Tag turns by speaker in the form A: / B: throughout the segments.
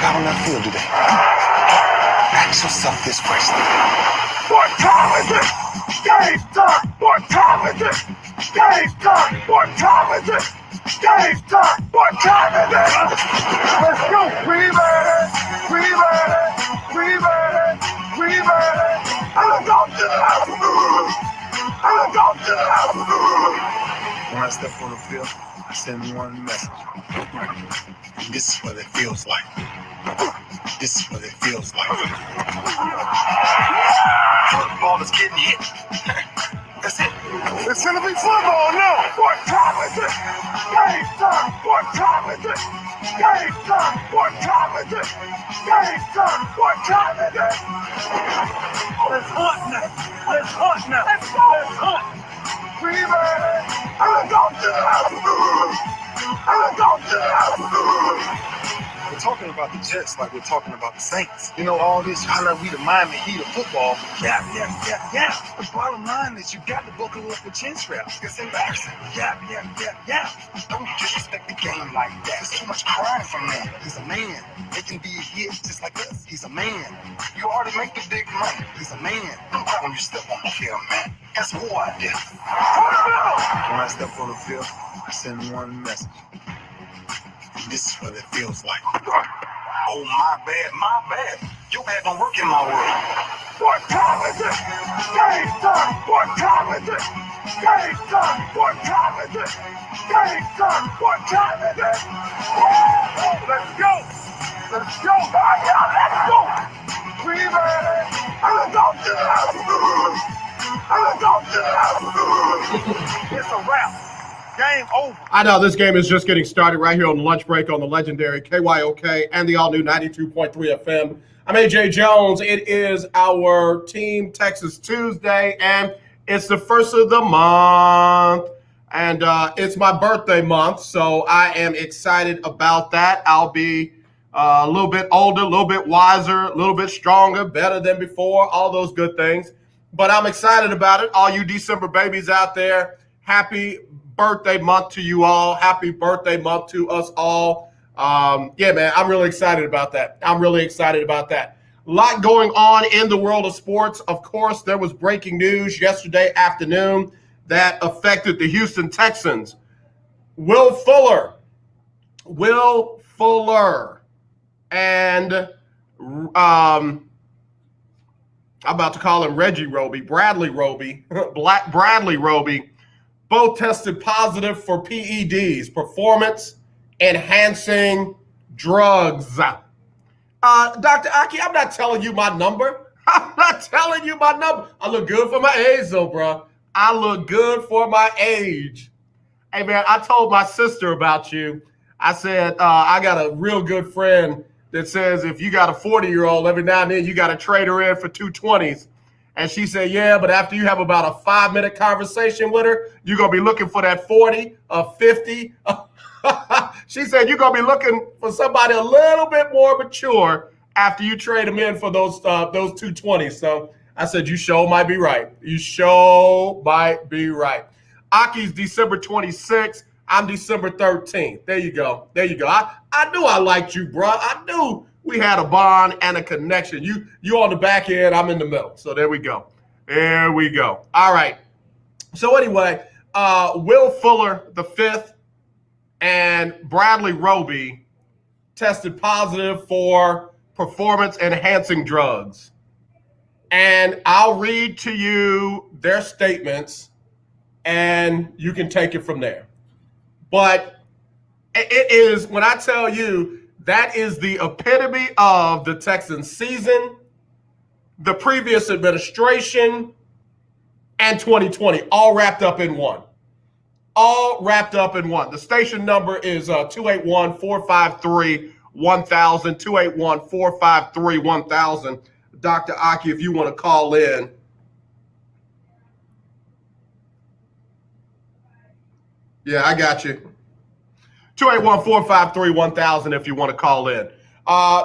A: out on that field today, ask yourself this question. What time is it? Game time! What time is it? Game time! What time is it? Game time! What time is it? Let's go! We made it! We made it! We made it! We made it! I'm going to the house! I'm going to the house! When I step on the field, I send one message. This is what it feels like. This is what it feels like. Football is getting hit. That's it. It's gonna be football now. What time is it? Game time. What time is it? Game time. What time is it? Game time. What time is it? Let's hunt now. Let's hunt now. Let's go. Let's hunt. We made it. I'm going to the house. I'm going to the house. We're talking about the Jets like we're talking about the Saints. You know, all this, how like we the Miami Heat of football. Yeah. The bottom line is you got to buckle up with chin straps. It's embarrassing. Yeah. Don't disrespect the game like that. There's too much crying from him. He's a man. They can be a hit just like us. He's a man. You already make the big money. He's a man. Don't cry when you step on the field, man. That's war idea. When I step on the field, I send one message. This is what it feels like. Oh, my bad. Your bad don't work in my world. What time is it? Game time. What time is it? Game time. What time is it? Game time. What time is it? Let's go. Let's go. Let's go. We made it. I'm going to the house. I'm going to the house. It's a wrap. Game over.
B: I know this game is just getting started right here on the lunch break on the legendary KYOK and the all-new 92.3 FM. I'm AJ Jones. It is our Team Texas Tuesday, and it's the first of the month, and it's my birthday month, so I am excited about that. I'll be a little bit older, a little bit wiser, a little bit stronger, better than before, all those good things, but I'm excited about it. All you December babies out there, happy birthday month to you all. Happy birthday month to us all. Yeah, man, I'm really excited about that. A lot going on in the world of sports. Of course, there was breaking news yesterday afternoon that affected the Houston Texans. Will Fuller, and I'm about to call him Bradley Roby, Bradley Roby, both tested positive for PEDs, performance-enhancing drugs. Dr. Aki, I'm not telling you my number. I look good for my age, though, bro. I look good for my age. Hey, man, I told my sister about you. I said, I got a real good friend that says if you got a 40-year-old, every now and then you got to trade her in for 220s. And she said, yeah, but after you have about a 5-minute conversation with her, you're going to be looking for that 40 or 50. She said you're going to be looking for somebody a little bit more mature after you trade them in for those 220s. So I said, you sure might be right. Aki's December 26th. I'm December 13th. There you go. I knew I liked you, bro. I knew we had a bond and a connection. You on the back end, I'm in the middle. So there we go. All right. So anyway, Will Fuller, the fifth, and Bradley Roby tested positive for performance-enhancing drugs. And I'll read to you their statements, and you can take it from there. But it is, when I tell you, that is the epitome of the Texans season, the previous administration, and 2020, all wrapped up in one. The station number is 281-453-1000, 281-453-1000. Dr. Aki, if you want to call in. Yeah, I got you. 281-453-1000 if you want to call in.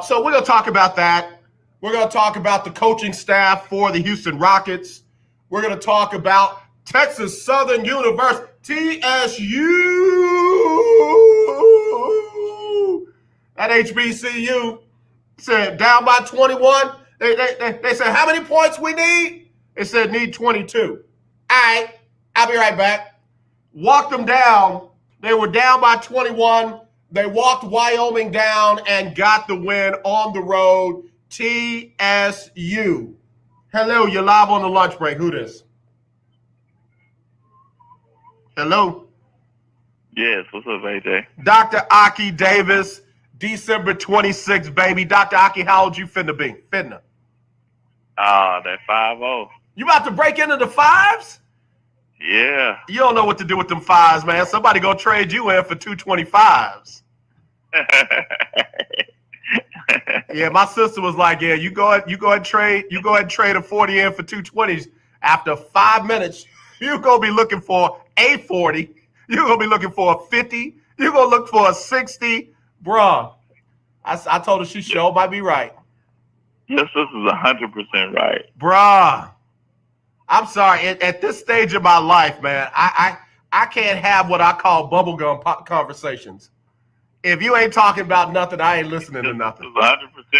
B: So we're going to talk about that. We're going to talk about the coaching staff for the Houston Rockets. We're going to talk about Texas Southern University, TSU, at HBCU. Said down by 21. They said, how many points we need? They said need 22. All right, I'll be right back. Walked them down. They were down by 21. They walked Wyoming down and got the win on the road. TSU. Hello, you're live on the lunch break. Who this? Hello?
C: Yes, what's up, AJ?
B: Dr. Aki Davis, December 26th, baby. Dr. Aki, how old you finna be? Finna.
C: That 5-0.
B: You about to break into the fives?
C: Yeah.
B: You don't know what to do with them fives, man. Somebody gonna trade you in for 225s. Yeah, my sister was like, "Yeah, you go ahead and trade a 40 in for 220s. After 5 minutes, you gonna be looking for a 40. You're gonna be looking for a 50. You're gonna look for a 60, bruh." I told her she sure might be right.
C: Yes, this is 100% right,
B: Bruh. I'm sorry. At this stage of my life, man, I can't have what I call bubblegum conversations. If you ain't talking about nothing, I ain't listening to nothing.
C: This is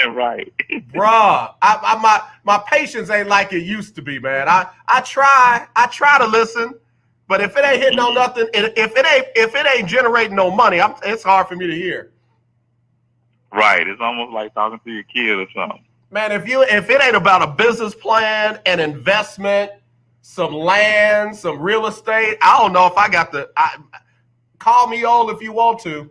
C: 100% right.
B: Bruh, my patience ain't like it used to be, man. I try to listen, but if it ain't hitting on nothing, if it ain't generating no money, it's hard for me to hear.
C: Right. It's almost like talking to your kid or something.
B: Man, if it ain't about a business plan, an investment, some land, some real estate, I don't know if I got call me old if you want to.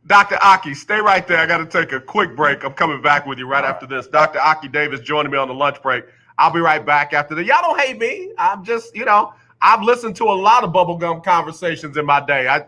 B: Dr. Aki, stay right there. I got to take a quick break. I'm coming back with you right after this. Dr. Aki Davis joining me on the lunch break. I'll be right back after this. Y'all don't hate me. I'm just, I've listened to a lot of bubblegum conversations in my day. I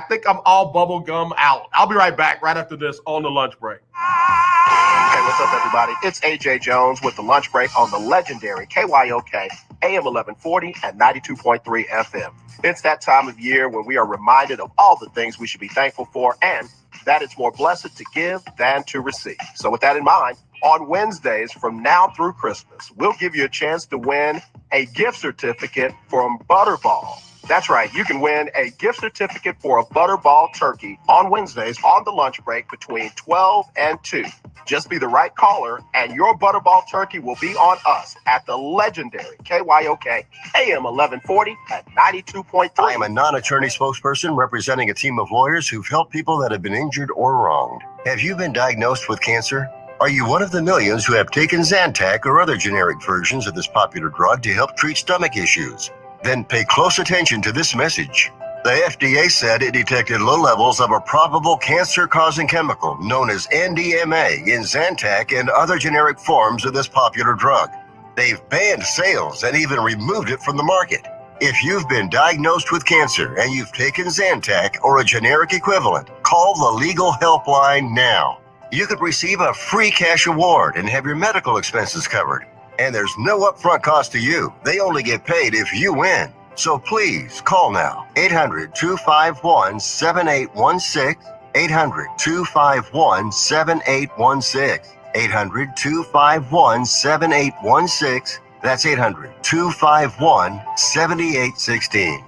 B: think I'm all bubblegum out. I'll be right back right after this on the lunch break.
D: Hey, what's up, everybody? It's AJ Jones with the lunch break on the legendary KYOK AM 1140 and 92.3 FM. It's that time of year when we are reminded of all the things we should be thankful for, and that it's more blessed to give than to receive. So with that in mind, on Wednesdays from now through Christmas, we'll give you a chance to win a gift certificate from Butterball. That's right, you can win a gift certificate for a Butterball turkey on Wednesdays on the lunch break between 12 and 2. Just be the right caller, and your Butterball turkey will be on us at the legendary KYOK AM 1140 at 92.3.
E: I am a non-attorney spokesperson representing a team of lawyers who've helped people that have been injured or wronged. Have you been diagnosed with cancer? Are you one of the millions who have taken Zantac or other generic versions of this popular drug to help treat stomach issues? Then pay close attention to this message. The FDA said it detected low levels of a probable cancer-causing chemical known as NDMA in Zantac and other generic forms of this popular drug. They've banned sales and even removed it from the market. If you've been diagnosed with cancer and you've taken Zantac or a generic equivalent, call the legal helpline now. You could receive a free cash award and have your medical expenses covered. And there's no upfront cost to you. They only get paid if you win. So please call now. 800-251-7816. 800-251-7816. 800-251-7816. That's 800-251-7816.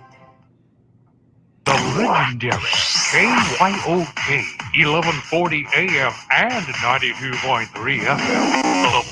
F: The legendary KYOK 1140 AM and 92.3 FM. The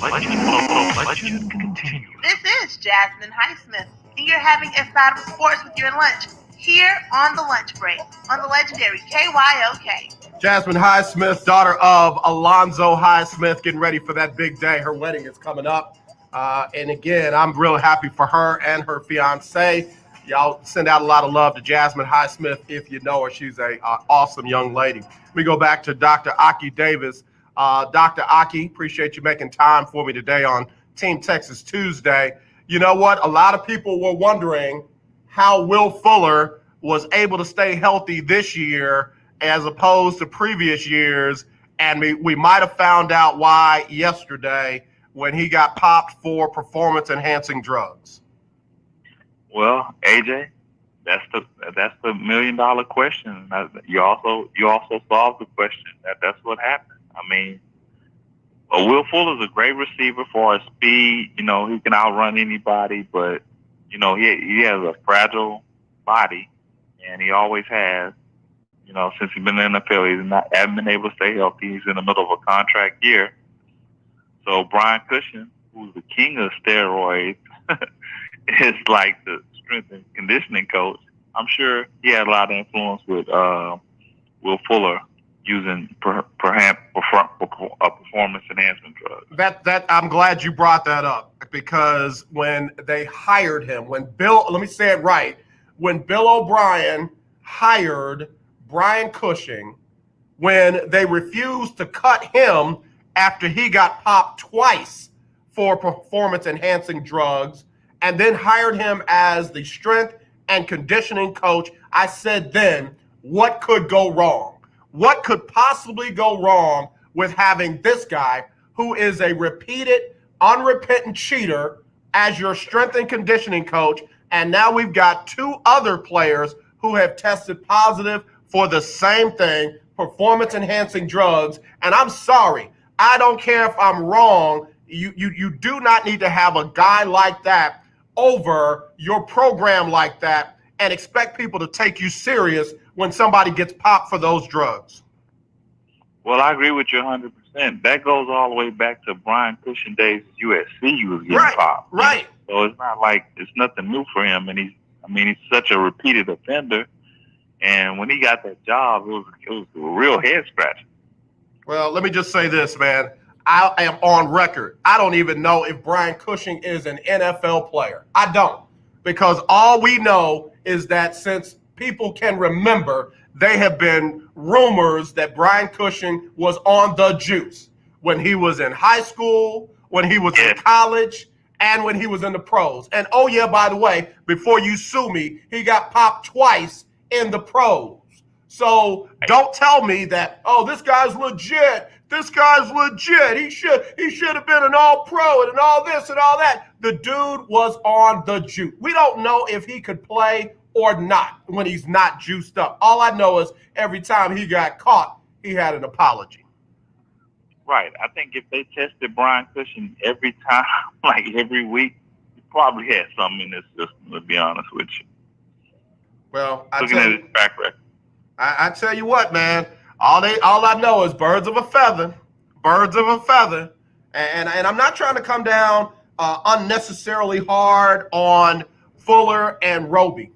F: legend continues.
G: This is Jasmine Highsmith, and you're having a bout of sports with your lunch here on the lunch break on the legendary KYOK.
B: Jasmine Highsmith, daughter of Alonzo Highsmith, getting ready for that big day. Her wedding is coming up. And again, I'm real happy for her and her fiance. Y'all send out a lot of love to Jasmine Highsmith if you know her. She's an awesome young lady. We go back to Dr. Aki Davis. Dr. Aki, appreciate you making time for me today on Team Texas Tuesday. You know what? A lot of people were wondering how Will Fuller was able to stay healthy this year as opposed to previous years. And we might have found out why yesterday when he got popped for performance-enhancing drugs.
C: Well, AJ, that's the $1 million question. You also solved the question. That's what happened. I mean, Will Fuller's a great receiver for his speed. He can outrun anybody, but he has a fragile body, and he always has. since he's been in the NFL, haven't been able to stay healthy. He's in the middle of a contract year. So Brian Cushing, who's the king of steroids, is like the strength and conditioning coach. I'm sure he had a lot of influence with Will Fuller using perhaps performance enhancement drugs.
B: That I'm glad you brought that up, because when they hired him, when Bill O'Brien hired Brian Cushing, when they refused to cut him after he got popped twice for performance enhancing drugs, and then hired him as the strength and conditioning coach, I said then, what could go wrong? What could possibly go wrong with having this guy, who is a repeated, unrepentant cheater, as your strength and conditioning coach? And now we've got two other players who have tested positive for the same thing, performance enhancing drugs. And I'm sorry, I don't care if I'm wrong. You do not need to have a guy like that over your program like that and expect people to take you serious when somebody gets popped for those drugs.
C: Well, I agree with you 100%. That goes all the way back to Brian Cushing days at USC. He was getting popped.
B: Right.
C: So it's not like it's nothing new for him. And he's such a repeated offender. And when he got that job, it was a real head scratcher.
B: Well, let me just say this, man. I am on record. I don't even know if Brian Cushing is an NFL player. I don't. Because all we know is that since people can remember, there have been rumors that Brian Cushing was on the juice when he was in high school, when he was in college, and when he was in the pros. And oh yeah, by the way, before you sue me, he got popped twice in the pros. So don't tell me that, oh, this guy's legit. This guy's legit. He should have been an all-pro and all this and all that. The dude was on the juice. We don't know if he could play or not when he's not juiced up. All I know is every time he got caught, he had an apology.
C: Right. I think if they tested Brian Cushing every time, like every week, he probably had something in his system, to be honest with you.
B: Well,
C: looking at his track record.
B: I tell you what, man. All I know is birds of a feather, and I'm not trying to come down unnecessarily hard on Fuller and Roby.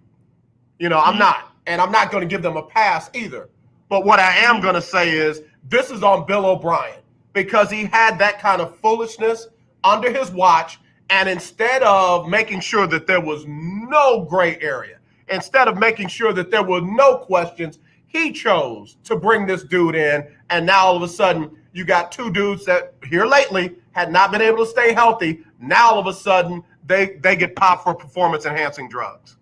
B: I'm not, and I'm not going to give them a pass either. But what I am going to say is this is on Bill O'Brien, because he had that kind of foolishness under his watch, and instead of making sure that there was no gray area, instead of making sure that there were no questions, he chose to bring this dude in, and now all of a sudden you got two dudes that here lately had not been able to stay healthy. Now all of a sudden they get popped for performance-enhancing drugs.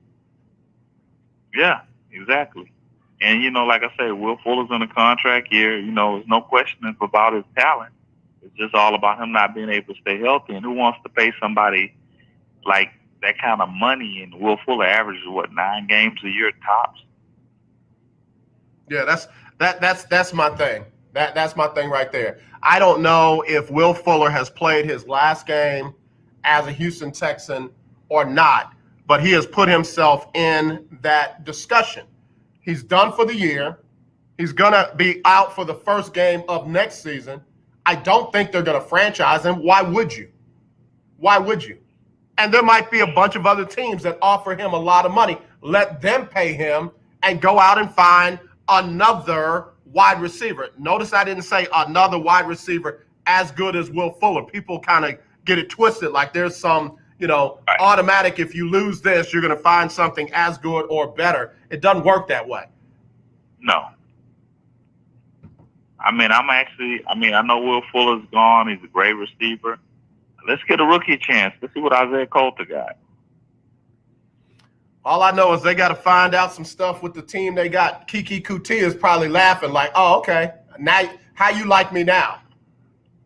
C: Yeah, exactly. And, like I say, Will Fuller's in a contract year. There's no question about his talent. It's just all about him not being able to stay healthy. And who wants to pay somebody like that kind of money? And Will Fuller averages, 9 games a year tops?
B: Yeah, that's my thing. That's my thing right there. I don't know if Will Fuller has played his last game as a Houston Texan or not, but he has put himself in that discussion. He's done for the year. He's going to be out for the first game of next season. I don't think they're going to franchise him. Why would you? And there might be a bunch of other teams that offer him a lot of money. Let them pay him and go out and find another wide receiver. Notice I didn't say another wide receiver as good as Will Fuller. People kind of get it twisted, like there's some, automatic, if you lose this, you're going to find something as good or better. It doesn't work that way.
C: No. I know Will Fuller's gone. He's a great receiver. Let's get a rookie chance. Let's see what Isaiah Coulter got.
B: All I know is they got to find out some stuff with the team they got. Kiki Kuti is probably laughing like, oh, okay. Now, how you like me now?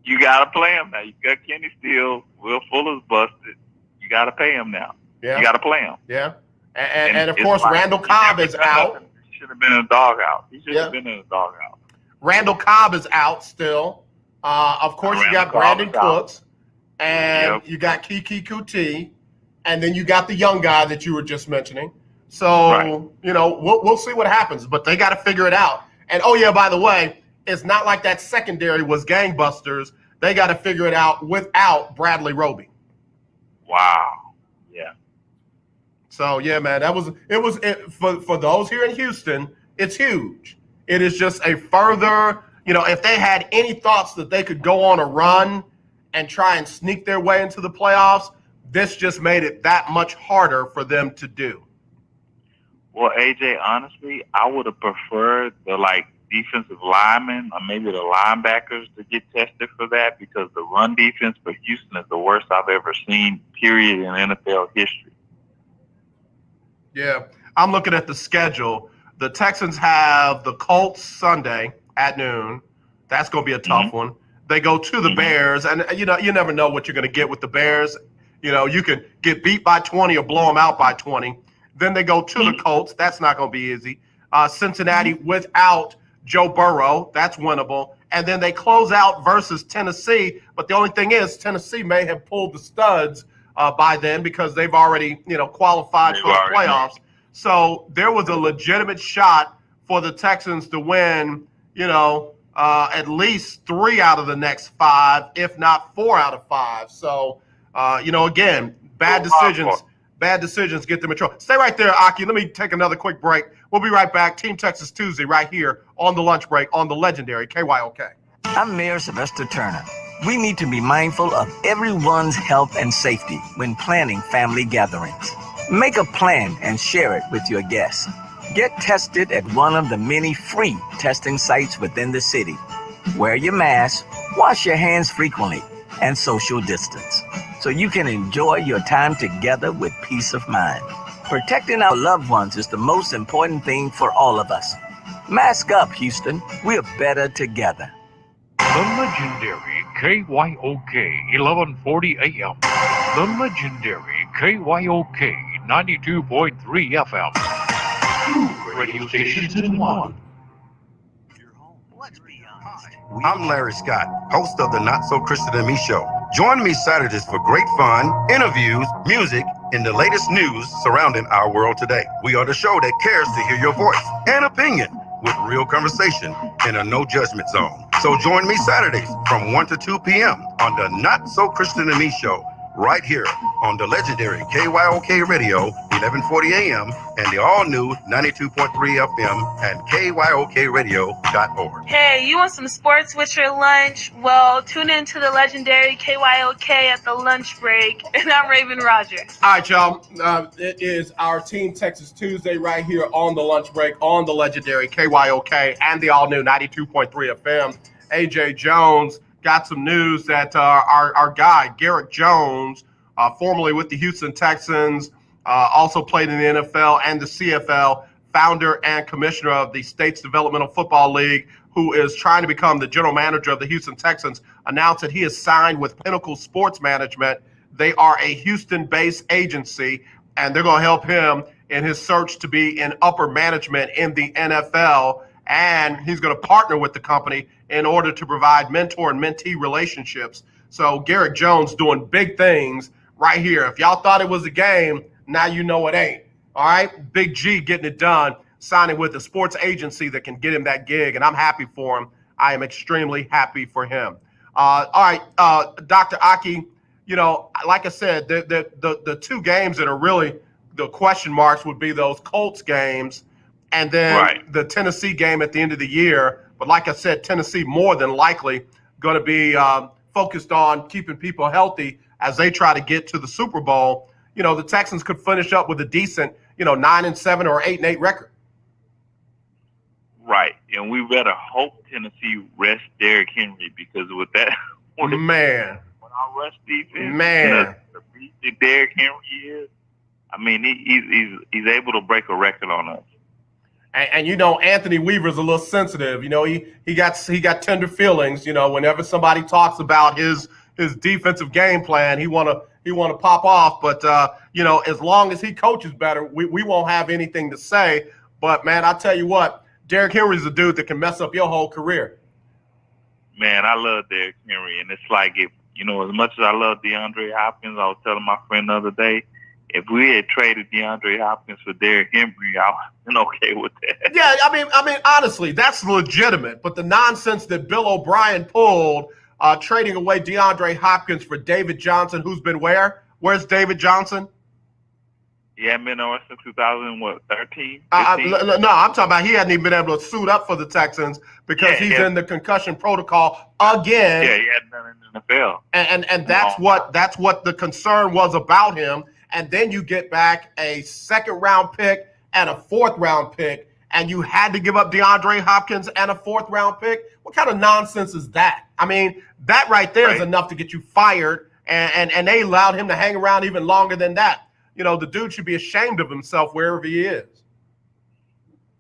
C: You got to play him now. You got Kenny Steele. Will Fuller's busted. You got to pay him now. Yeah. You got to play him.
B: Yeah. And of course, Randall Cobb is out.
C: He should have been in a doghouse. He should have been in a doghouse.
B: Randall Cobb is out still. Of course, you got Brandon Cooks. And you got Kiki Kuti. And then you got the young guy that you were just mentioning. So,
C: Right.
B: we'll see what happens, but they got to figure it out. And, oh, yeah, by the way, it's not like that secondary was gangbusters. They got to figure it out without Bradley Roby.
C: Wow. Yeah.
B: So, yeah, man, for those here in Houston, it's huge. It is just a further, if they had any thoughts that they could go on a run and try and sneak their way into the playoffs, this just made it that much harder for them to do.
C: Well, AJ, honestly, I would have preferred the defensive linemen or maybe the linebackers to get tested for that, because the run defense for Houston is the worst I've ever seen, period, in NFL history.
B: Yeah, I'm looking at the schedule. The Texans have the Colts Sunday at noon. That's going to be a tough one. They go to the Bears, and you never know what you're going to get with the Bears. You can get beat by 20 or blow them out by 20. Then they go to the Colts. That's not going to be easy. Cincinnati without Joe Burrow. That's winnable. And then they close out versus Tennessee. But the only thing is, Tennessee may have pulled the studs by then, because they've already, qualified for the playoffs. So there was a legitimate shot for the Texans to win, at least 3 out of the next 5, if not 4 out of 5. So, again, bad decisions get them in trouble. Stay right there, Aki. Let me take another quick break. We'll be right back. Team Texas Tuesday right here on the lunch break on the legendary KYOK.
H: I'm Mayor Sylvester Turner. We need to be mindful of everyone's health and safety when planning family gatherings. Make a plan and share it with your guests. Get tested at one of the many free testing sites within the city. Wear your mask, wash your hands frequently, and social distance, so you can enjoy your time together with peace of mind. Protecting our loved ones is the most important thing for all of us. Mask up, Houston. We're better together.
F: The legendary KYOK 1140 AM. The legendary KYOK 92.3 FM. 2 radio stations in one.
H: Let's be honest.
I: I'm Larry Scott, host of the Not So Christian and Me Show. Join me Saturdays for great fun, interviews, music, and the latest news surrounding our world today. We are the show that cares to hear your voice and opinion, with real conversation in a no judgment zone. So join me Saturdays from 1 to 2 p.m. on the Not So Christian and Me Show, right here on the legendary KYOK Radio, 1140 AM, and the all-new 92.3 FM and KYOKradio.org.
G: Hey, you want some sports with your lunch? Well, tune in to the legendary KYOK at the lunch break. And I'm Raven Rogers.
B: All right, y'all. It is our Team Texas Tuesday right here on the lunch break on the legendary KYOK and the all-new 92.3 FM. AJ Jones got some news that our guy, Garrett Jones, formerly with the Houston Texans, also played in the NFL and the CFL, founder and commissioner of the States Developmental Football League, who is trying to become the general manager of the Houston Texans, announced that he has signed with Pinnacle Sports Management. They are a Houston-based agency, and they're going to help him in his search to be in upper management in the NFL. And he's going to partner with the company in order to provide mentor and mentee relationships. So Garrett Jones doing big things right here. If y'all thought it was a game, now you know it ain't. All right? Big G getting it done, signing with a sports agency that can get him that gig, and I'm happy for him. I am extremely happy for him. All right, Dr. Aki, like I said, the 2 games that are really the question marks would be those Colts games and then the Tennessee game at the end of the year. But like I said, Tennessee more than likely going to be focused on keeping people healthy as they try to get to the Super Bowl. The Texans could finish up with a decent, 9-7 or 8-8 record.
C: Right, and we better hope Tennessee rests Derrick Henry, because with that,
B: man,
C: when our rush defense,
B: man,
C: the beast that Derrick Henry is, I mean, he's able to break a record on us.
B: And Anthony Weaver's a little sensitive. He got tender feelings. Whenever somebody talks about his defensive game plan, he wanna pop off. But as long as he coaches better, we won't have anything to say. But man, I tell you what, Derrick Henry's a dude that can mess up your whole career.
C: Man, I love Derrick Henry, and it's like, as much as I love DeAndre Hopkins, I was telling my friend the other day, if we had traded DeAndre Hopkins for Derrick Henry, I would have been okay with that.
B: Yeah, I mean, honestly, that's legitimate. But the nonsense that Bill O'Brien pulled, trading away DeAndre Hopkins for David Johnson, who's been where? Where's David Johnson?
C: He hadn't been on since 2013.
B: No, I'm talking about he hadn't even been able to suit up for the Texans because he's in the concussion protocol again.
C: Yeah, he hadn't done it in the NFL.
B: And that's what the concern was about him. And then you get back a second-round pick and a fourth-round pick, and you had to give up DeAndre Hopkins and a fourth-round pick. What kind of nonsense is that? I mean, that right there is enough to get you fired, and they allowed him to hang around even longer than that. You know, the dude should be ashamed of himself wherever he is.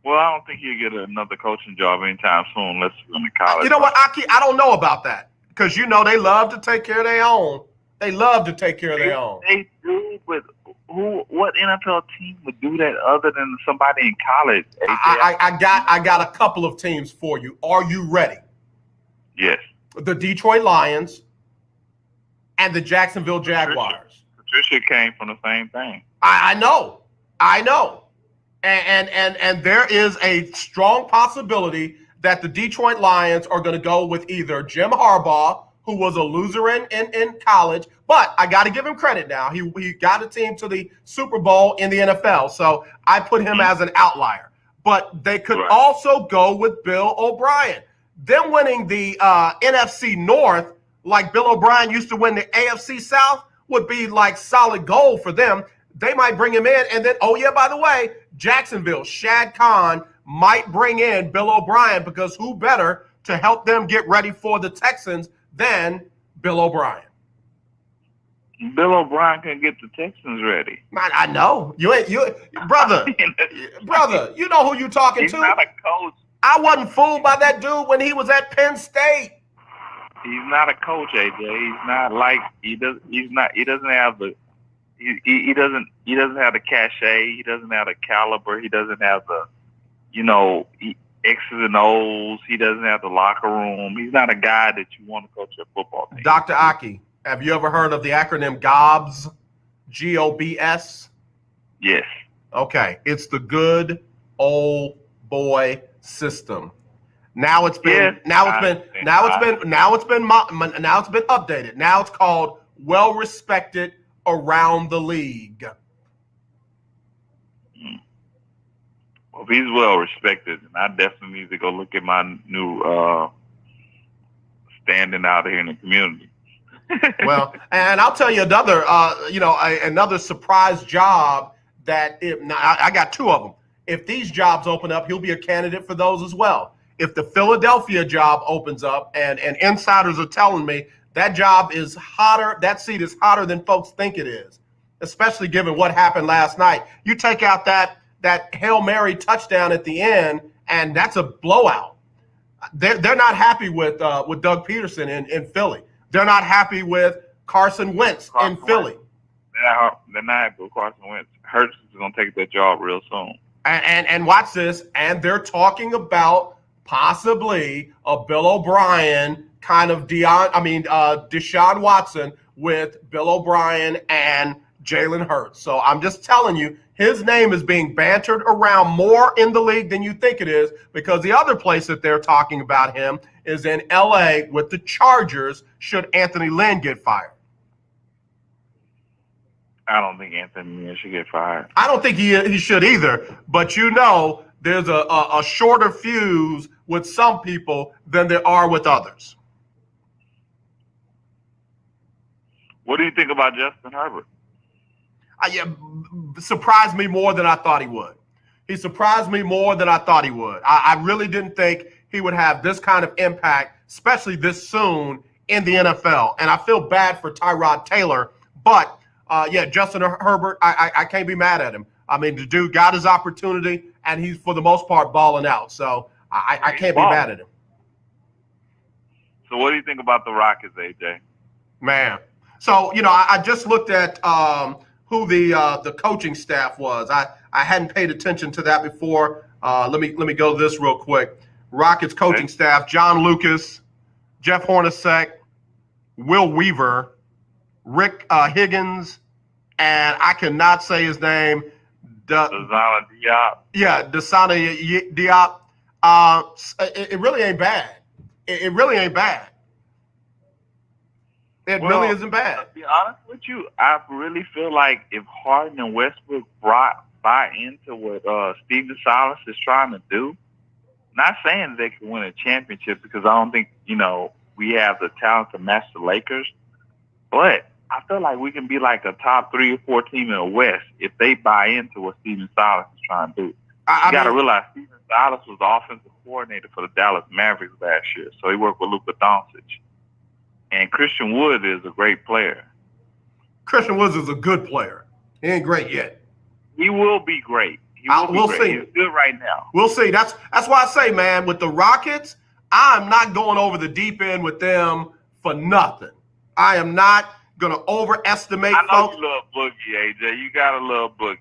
C: Well, I don't think he'll get another coaching job anytime soon unless he's in the college.
B: You know what, Aki? I don't know about that because, you know, they love to take care of their own. They love to take care of their own.
C: They do, but what NFL team would do that other than somebody in college?
B: I got a couple of teams for you. Are you ready?
C: Yes.
B: The Detroit Lions and the Jacksonville Jaguars.
C: Patricia came from the same thing.
B: I know. And there is a strong possibility that the Detroit Lions are going to go with either Jim Harbaugh, who was a loser in college, but I got to give him credit now. He got a team to the Super Bowl in the NFL, so I put him as an outlier. But they could also go with Bill O'Brien. Them winning the NFC North, like Bill O'Brien used to win the AFC South, would be like solid gold for them. They might bring him in, and then, oh yeah, by the way, Jacksonville, Shad Khan might bring in Bill O'Brien because who better to help them get ready for the Texans than Bill O'Brien?
C: Bill O'Brien can get the Texans ready.
B: Man, I know. You brother, you know who you talking
C: He's
B: to.
C: He's not a coach.
B: I wasn't fooled by that dude when he was at Penn State.
C: He's not a coach, AJ. He's not like he doesn't have the cachet. He doesn't have the caliber. He doesn't have the, X's and O's. He doesn't have the locker room. He's not a guy that you want to coach your football team.
B: Dr. Aki, have you ever heard of the acronym GOBS? GOBS?
C: Yes.
B: Okay, it's the good old boy system. Now it's been updated. Now it's called well respected around the league.
C: Well, if he's well respected, then I definitely need to go look at my new standing out here in the community.
B: Well, and I'll tell you another, another surprise job that I got two of them. If these jobs open up, he'll be a candidate for those as well. If the Philadelphia job opens up, and insiders are telling me that job is hotter, that seat is hotter than folks think it is, especially given what happened last night. You take out that Hail Mary touchdown at the end, and that's a blowout. They're not happy with Doug Peterson in Philly. They're not happy with Carson Wentz in Philly.
C: They're not happy with Carson Wentz. Hurts is going to take that job real soon.
B: And watch this, and they're talking about possibly a Bill O'Brien kind of Deshaun Watson with Bill O'Brien and Jalen Hurts. So I'm just telling you, his name is being bantered around more in the league than you think it is, because the other place that they're talking about him is in LA with the Chargers should Anthony Lynn get fired.
C: I don't think Anthony Lynn should get fired.
B: I don't think he should either, but there's a shorter fuse with some people than there are with others.
C: What do you think about Justin Herbert?
B: Surprised me more than I thought he would. He surprised me more than I thought he would. I really didn't think he would have this kind of impact, especially this soon in the NFL. And I feel bad for Tyrod Taylor, but Justin Herbert, I can't be mad at him. I mean, the dude got his opportunity, and he's, for the most part, balling out. So I can't be mad at him.
C: So what do you think about the Rockets, AJ?
B: Man. So, I just looked at who the coaching staff was. I hadn't paid attention to that before. Let me go this real quick. Rockets coaching staff: John Lucas, Jeff Hornacek, Will Weaver, Rick Higgins, and I cannot say his name.
C: Lazana Diop.
B: Yeah, Dasana Diop. It really ain't bad. It really ain't bad. It really isn't bad.
C: To be honest with you, I really feel like if Harden and Westbrook buy into what Stephen Silas is trying to do, not saying they can win a championship because I don't think, we have the talent to match the Lakers, but I feel like we can be like a top 3 or 4 team in the West if they buy into what Stephen Silas is trying to do. You got to realize Stephen Silas was the offensive coordinator for the Dallas Mavericks last year, so he worked with Luka Doncic. And Christian Wood is a great player.
B: Christian Woods is a good player. He ain't great yet.
C: He will be great.
B: We'll see.
C: He's good right now.
B: We'll see. That's why I say, man, with the Rockets, I'm not going over the deep end with them for nothing. I am not going to overestimate
C: I know
B: folks.
C: you love Boogie, AJ. You got to love Boogie.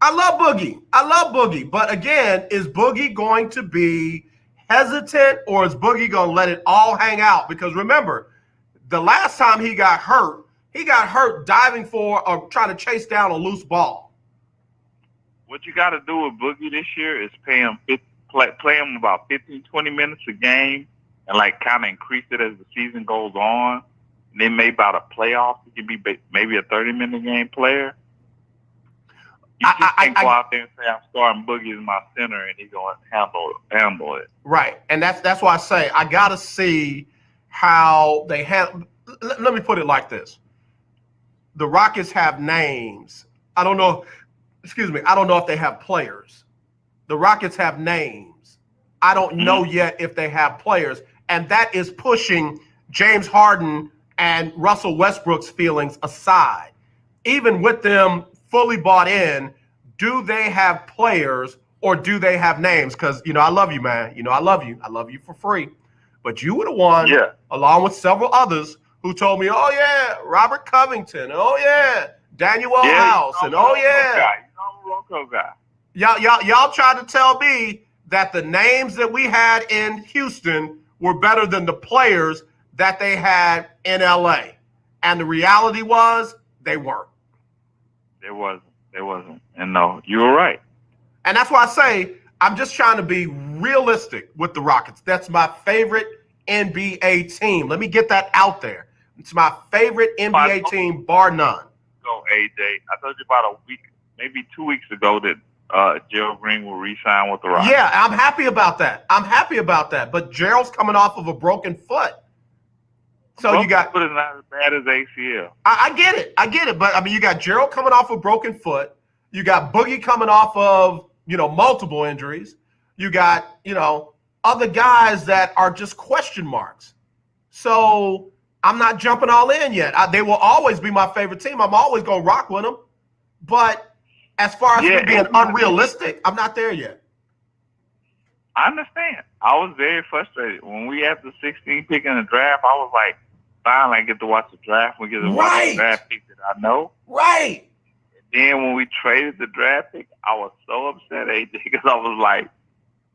B: I love Boogie. But again, is Boogie going to be hesitant or is Boogie going to let it all hang out? Because remember, the last time he got hurt diving for or trying to chase down a loose ball.
C: What you got to do with Boogie this year is play him about 15, 20 minutes a game and kind of increase it as the season goes on. And then maybe about a playoff, he can be maybe a 30-minute game player. You just can't go out there and say, I'm starting Boogie as my center and he's going to handle it.
B: Right. And that's why I say I got to see how they handle. Let me put it like this. The Rockets have names. I don't know if they have players. The Rockets have names. I don't know yet if they have players. And that is pushing James Harden and Russell Westbrook's feelings aside. Even with them fully bought in, do they have players or do they have names? Because, I love you, man. I love you. I love you for free. But you were the one, along with several others, who told me, oh, yeah, Robert Covington. Oh, yeah, Daniel House. And oh, yeah. Y'all tried to tell me that the names that we had in Houston were better than the players that they had in LA. And the reality was they weren't.
C: There wasn't. And no, you were right.
B: And that's why I say I'm just trying to be realistic with the Rockets. That's my favorite NBA team. Let me get that out there. It's my favorite NBA team, bar none.
C: Go, AJ. I told you about a week, maybe 2 weeks ago that Gerald Green will re-sign with the Rockets.
B: Yeah, I'm happy about that. But Gerald's coming off of a broken foot. So you got.
C: Foot is not as bad as ACL.
B: I get it. But you got Gerald coming off a broken foot. You got Boogie coming off of multiple injuries. You got other guys that are just question marks. So I'm not jumping all in yet. They will always be my favorite team. I'm always gonna rock with them. But as far as me being unrealistic, I'm not there yet.
C: I understand. I was very frustrated when we had the 16th pick in the draft. I was like, finally, I get to watch the draft. We get to watch the draft pick that I know.
B: Right.
C: And then when we traded the draft pick, I was so upset, AJ, because I was like,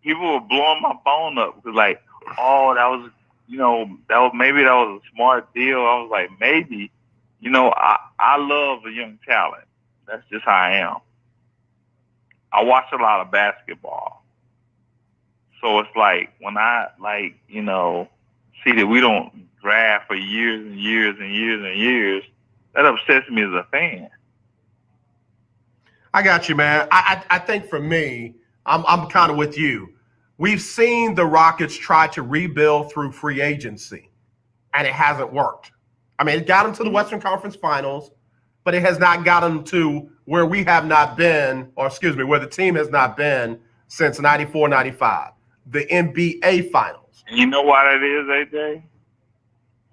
C: people were blowing my phone up because maybe that was a smart deal. I was like, maybe, I love the young talent. That's just how I am. I watch a lot of basketball. So it's like when I see that we don't draft for years and years and years and years, that upsets me as a fan.
B: I got you, man. I think for me, I'm kind of with you. We've seen the Rockets try to rebuild through free agency, and it hasn't worked. It got them to the Western Conference Finals, but it has not gotten to where we have not been, where the team has not been since 94, 95, the NBA Finals.
C: And you know why that is, AJ?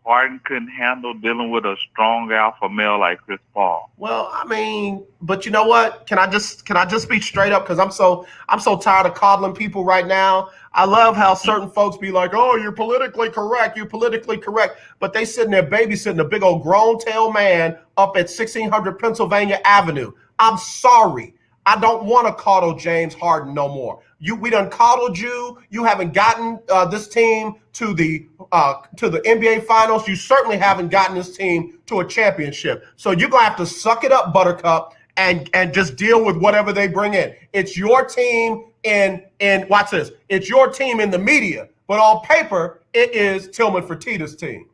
C: Harden couldn't handle dealing with a strong alpha male like Chris Paul.
B: Well, but you know what? Can I just be straight up? Because I'm so tired of coddling people right now. I love how certain folks be like, "Oh, you're politically correct. You're politically correct," but they sitting there babysitting a big old grown tail man up at 1600 Pennsylvania Avenue. I'm sorry. I don't want to coddle James Harden no more. We done coddled you. You haven't gotten this team to the NBA Finals. You certainly haven't gotten this team to a championship. So you're gonna have to suck it up, Buttercup, and just deal with whatever they bring in. It's your team in watch this. It's your team in the media, but on paper, it is Tillman Fertitta's team.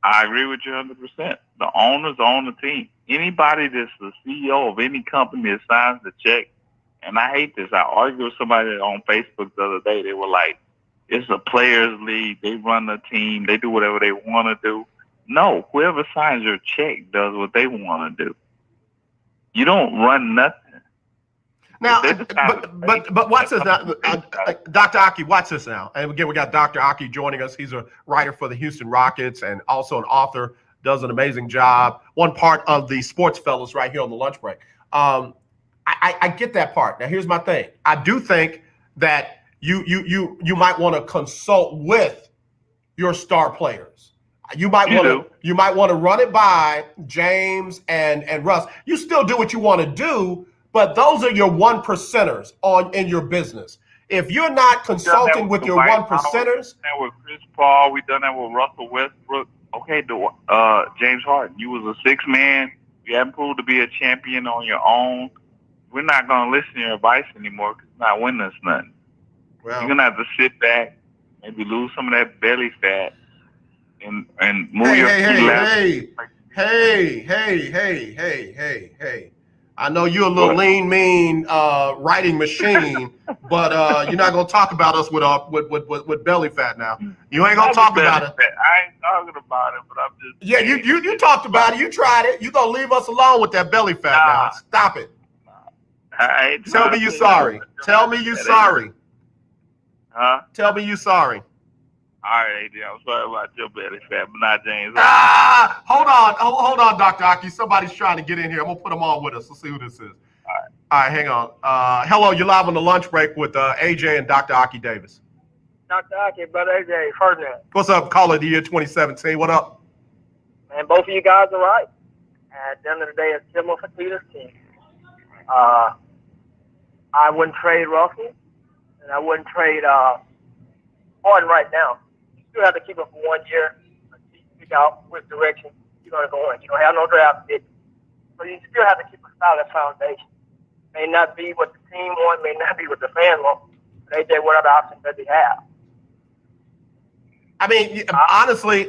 C: I agree with you 100%. The owners own the team. Anybody that's the CEO of any company that signs the check, and I hate this. I argued with somebody on Facebook the other day. They were like, it's a players' league. They run the team. They do whatever they want to do. No, whoever signs your check does what they want to do. You don't run nothing.
B: Now, but watch this now, Dr. Aki, watch this now. And again, we got Dr. Aki joining us. He's a writer for the Houston Rockets and also an author, does an amazing job. One part of the Sports Fellows right here on the lunch break. I get that part. Now, here's my thing. I do think that you might want to consult with your star players. You might want to run it by James and Russ. You still do what you want to do, but those are your 1%ers in your business. If you're not consulting with your 1%ers,
C: we've done that with Chris Paul, we've done that with Russell Westbrook. Okay, James Harden, you was a 6-man. You haven't proved to be a champion on your own. We're not going to listen to your advice anymore because it's not winning us nothing.
B: Well,
C: you're going to have to sit back, maybe lose some of that belly fat, and move your feet
B: Hey. I know you're a little lean, mean writing machine, but you're not gonna talk about us with belly fat now. You ain't gonna talk about it.
C: I ain't talking about it, but I'm just
B: you talked about it. You tried it. You gonna leave us alone with that belly fat now? Stop it. Tell me you sorry. Tell me you sorry.
C: Huh?
B: Tell me you sorry.
C: All right, AJ, I'm sorry about your belly fat, but not James.
B: Hold on, Dr. Aki. Somebody's trying to get in here. I'm gonna put them on with us. Let's see who this is. All right, hang on. Hello, you're live on the lunch break with AJ and Dr. Aki Davis.
J: Dr. Aki, brother AJ, Ferdinand.
B: What's up, caller of the year 2017? What up?
J: Man, both of you guys are right. At the end of the day, it's Tillman Fertitta's team. I wouldn't trade Russell, and I wouldn't trade Harden right now. You still have to keep him for 1 year, figure out which direction you're going to go in. You don't have no draft pick, so you still have to keep a solid foundation. May not be what the team want, may not be what the fans want. But AJ, what other options does he have?
B: I mean, honestly,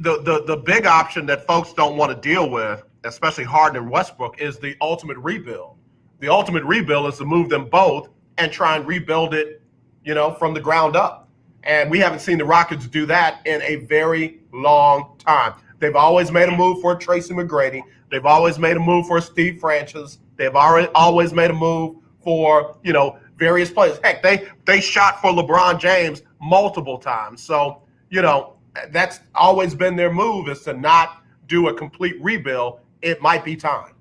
B: the big option that folks don't want to deal with, especially Harden and Westbrook, is the ultimate rebuild. The ultimate rebuild is to move them both and try and rebuild it, from the ground up. And we haven't seen the Rockets do that in a very long time. They've always made a move for Tracy McGrady. They've always made a move for Steve Francis. They've always made a move for, various players. Heck, they shot for LeBron James multiple times. So, that's always been their move, is to not do a complete rebuild. It might be time.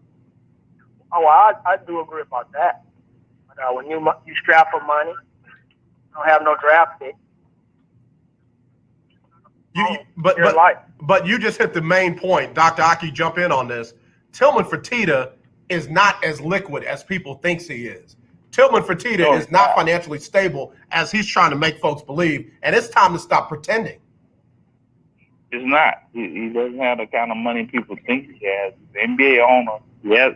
J: Oh, I do agree about that. But when you strap for money, you don't have no draft pick.
B: But you just hit the main point. Dr. Aki, jump in on this. Tillman Fertitta is not as liquid as people thinks he is. Tillman Fertitta is not financially stable as he's trying to make folks believe, and it's time to stop pretending.
C: It's not. He doesn't have the kind of money people think he has. The NBA owner, yes,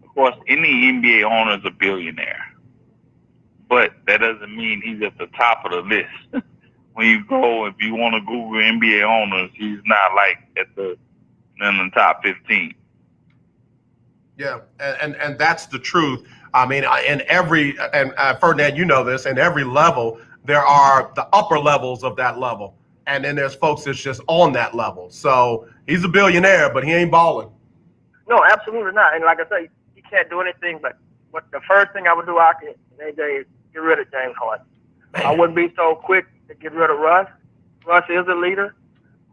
C: of course, any NBA owner is a billionaire, but that doesn't mean he's at the top of the list. When you go, if you want to Google NBA owners, he's not like in the top 15.
B: Yeah, and that's the truth. I mean, in every, and Ferdinand, you know this, in every level, there are the upper levels of that level. And then there's folks that's just on that level. So he's a billionaire, but he ain't balling.
J: No, absolutely not. And like I say, he can't do anything. But the first thing I would do, AJ, is get rid of James Harden. I wouldn't be so quick to get rid of Russ. Russ is a leader.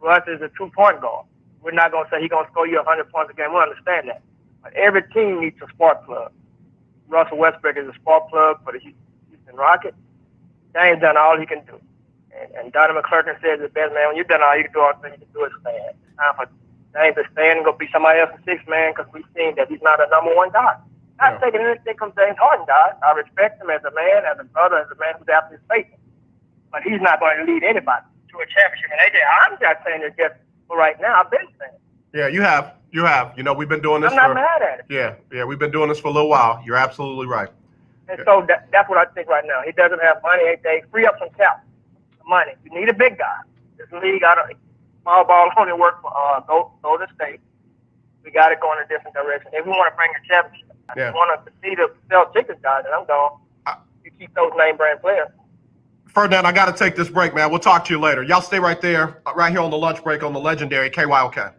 J: Russ is a 2-point guard. We're not going to say he's going to score you 100 points a game. We understand that. But every team needs a spark plug. Russell Westbrook is a spark plug for the Houston Rockets. James done all he can do. And Donnie McClurkin says the best, man, when you've done all you can do, all you can do is stand. It's time for James to stand and go be somebody else's 6th man, because we've seen that he's not a number 1 guy. Not taking anything from James Harden, guys. I respect him as a man, as a brother, as a man who's after his faith. But he's not going to lead anybody to a championship. And AJ, I'm just saying it just for right now. I've been saying it.
B: Yeah, you have. You have. You know, we've been doing this
J: I'm not mad at it.
B: Yeah, we've been doing this for a little while. You're absolutely right.
J: And so that's what I think right now. He doesn't have money. AJ, free up some cap, some money. You need a big guy. This league, small ball only work for Golden State. We got to go in a different direction. If we want to bring a championship, if we want to see the sell tickets, guys, and I'm gone. You keep those name brand players.
B: Ferdinand, I got to take this break, man. We'll talk to you later. Y'all stay right there, right here on the lunch break on the legendary KYOK.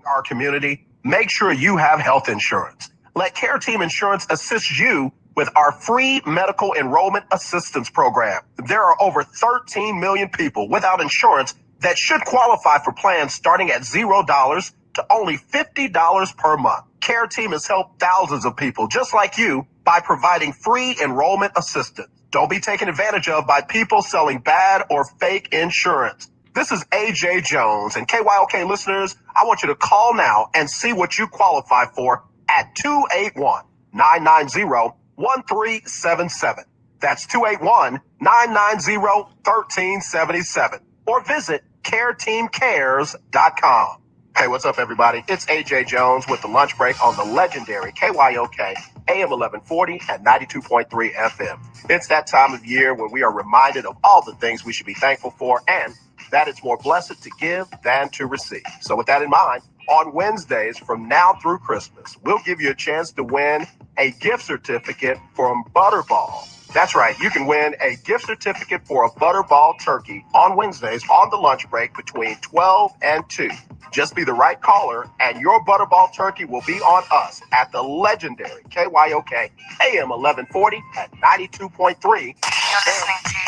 D: Our community, make sure you have health insurance. Let Care Team Insurance assist you with our free medical enrollment assistance program. There are over 13 million people without insurance that should qualify for plans starting at $0 to only $50 per month. Care Team has helped thousands of people just like you by providing free enrollment assistance. Don't be taken advantage of by people selling bad or fake insurance. This is AJ Jones, and KYOK listeners, I want you to call now and see what you qualify for at 281-990-1377. That's 281-990-1377. Or visit careteamcares.com. Hey, what's up, everybody? It's AJ Jones with the lunch break on the legendary KYOK AM 1140 and 92.3 FM. It's that time of year when we are reminded of all the things we should be thankful for, and that it's more blessed to give than to receive. So with that in mind, on Wednesdays from now through Christmas, we'll give you a chance to win a gift certificate from Butterball. That's right, you can win a gift certificate for a Butterball turkey on Wednesdays on the lunch break between 12 and 2. Just be the right caller, and your Butterball turkey will be on us at the legendary KYOK AM 1140 at 92.3.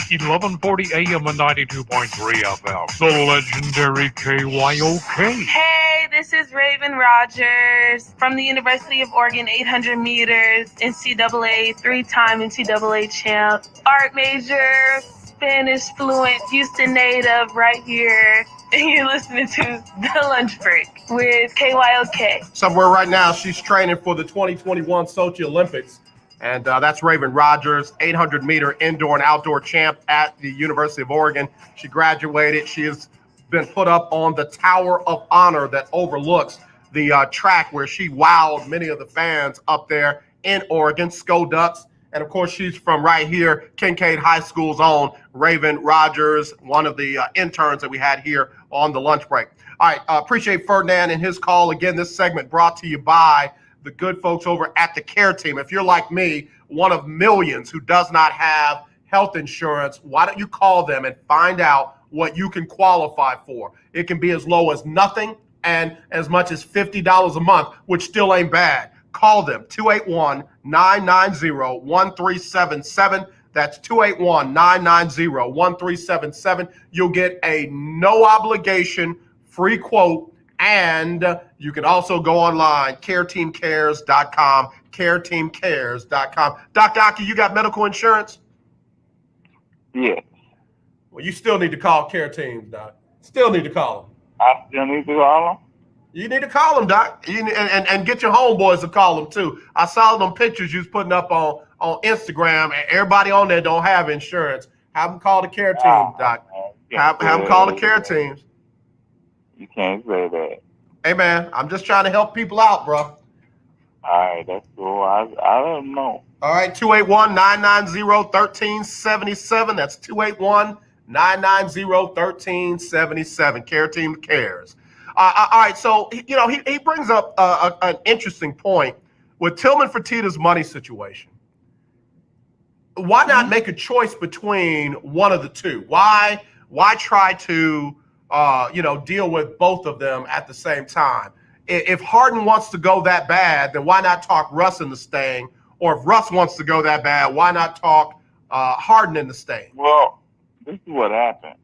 F: 1140 AM and 92.3 FM. The legendary KYOK.
K: Hey, this is Raven Rogers from the University of Oregon, 800 meters, NCAA, 3-time NCAA champ, art major, Spanish fluent, Houston native, right here. And you're listening to The Lunch Break with KYOK.
B: Somewhere right now, she's training for the 2021 Sochi Olympics. And that's Raven Rogers, 800-meter indoor and outdoor champ at the University of Oregon. She graduated. She has been put up on the Tower of Honor that overlooks the track where she wowed many of the fans up there in Oregon, Sko Ducks. And, of course, she's from right here, Kincaid High School's own Raven Rogers, one of the interns that we had here on the lunch break. All right, appreciate Ferdinand and his call. Again, this segment brought to you by the good folks over at the Care Team. If you're like me, one of millions who does not have health insurance, why don't you call them and find out what you can qualify for? It can be as low as nothing and as much as $50 a month, which still ain't bad. Call them, 281-990-1377. That's 281-990-1377. You'll get a no obligation free quote, and you can also go online, careteamcares.com, careteamcares.com. Doc, you got medical insurance?
C: Yes.
B: Well, you still need to call Care Teams, Doc. Still need to call them.
C: I still need to call them?
B: You need to call them, Doc, and get your homeboys to call them, too. I saw them pictures you was putting up on Instagram, and everybody on there don't have insurance. Have them call the Care Teams, Doc. Have them call the Care Teams.
C: You can't say that.
B: Hey, man, I'm just trying to help people out, bro.
C: All right, that's cool. I don't know.
B: All right, 281-990-1377. That's 281-990-1377. Care Team Cares. All right, so he brings up an interesting point with Tillman Fertitta's money situation. Why not make a choice between one of the two? Why try to deal with both of them at the same time? If Harden wants to go that bad, then why not talk Russ into staying? Or if Russ wants to go that bad, why not talk Harden into staying?
C: Well, this is what happened.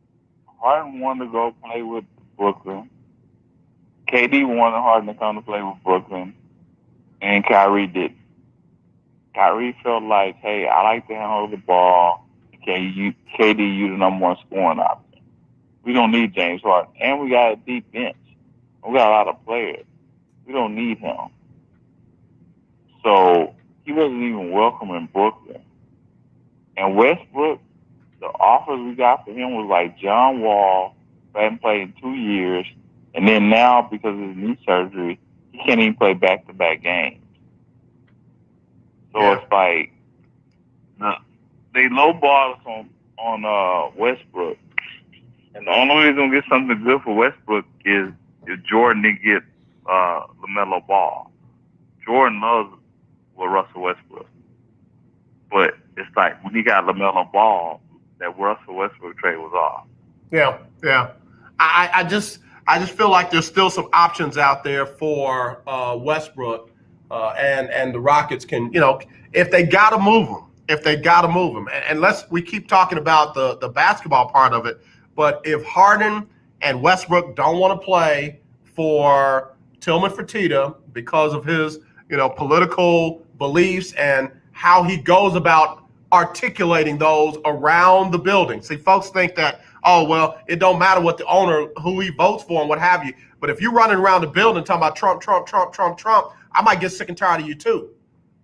C: Harden wanted to go play with Brooklyn. KD wanted Harden to come to play with Brooklyn, and Kyrie didn't. Kyrie felt like, hey, I like to handle the ball. KD, you the number one scoring option. We don't need James Harden. And we got a deep bench. We got a lot of players. We don't need him. So he wasn't even welcome in Brooklyn. And Westbrook, the offers we got for him was like John Wall, who hadn't played in 2 years, and then now because of his knee surgery, he can't even play back-to-back games. So it's like they lowball us on Westbrook, and the only way he's gonna get something good for Westbrook is if Jordan didn't get LaMelo Ball. Jordan loves Russell Westbrook, but it's like when he got LaMelo Ball, that Russell Westbrook trade was off.
B: Yeah. I just feel like there's still some options out there for Westbrook, and the Rockets can, if they got to move them, and we keep talking about the basketball part of it, but if Harden and Westbrook don't want to play for Tillman Fertitta because of his, political beliefs and how he goes about articulating those around the building. See, folks think that, oh, well, it don't matter what the owner, who he votes for and what have you. But if you're running around the building talking about Trump, I might get sick and tired of you too.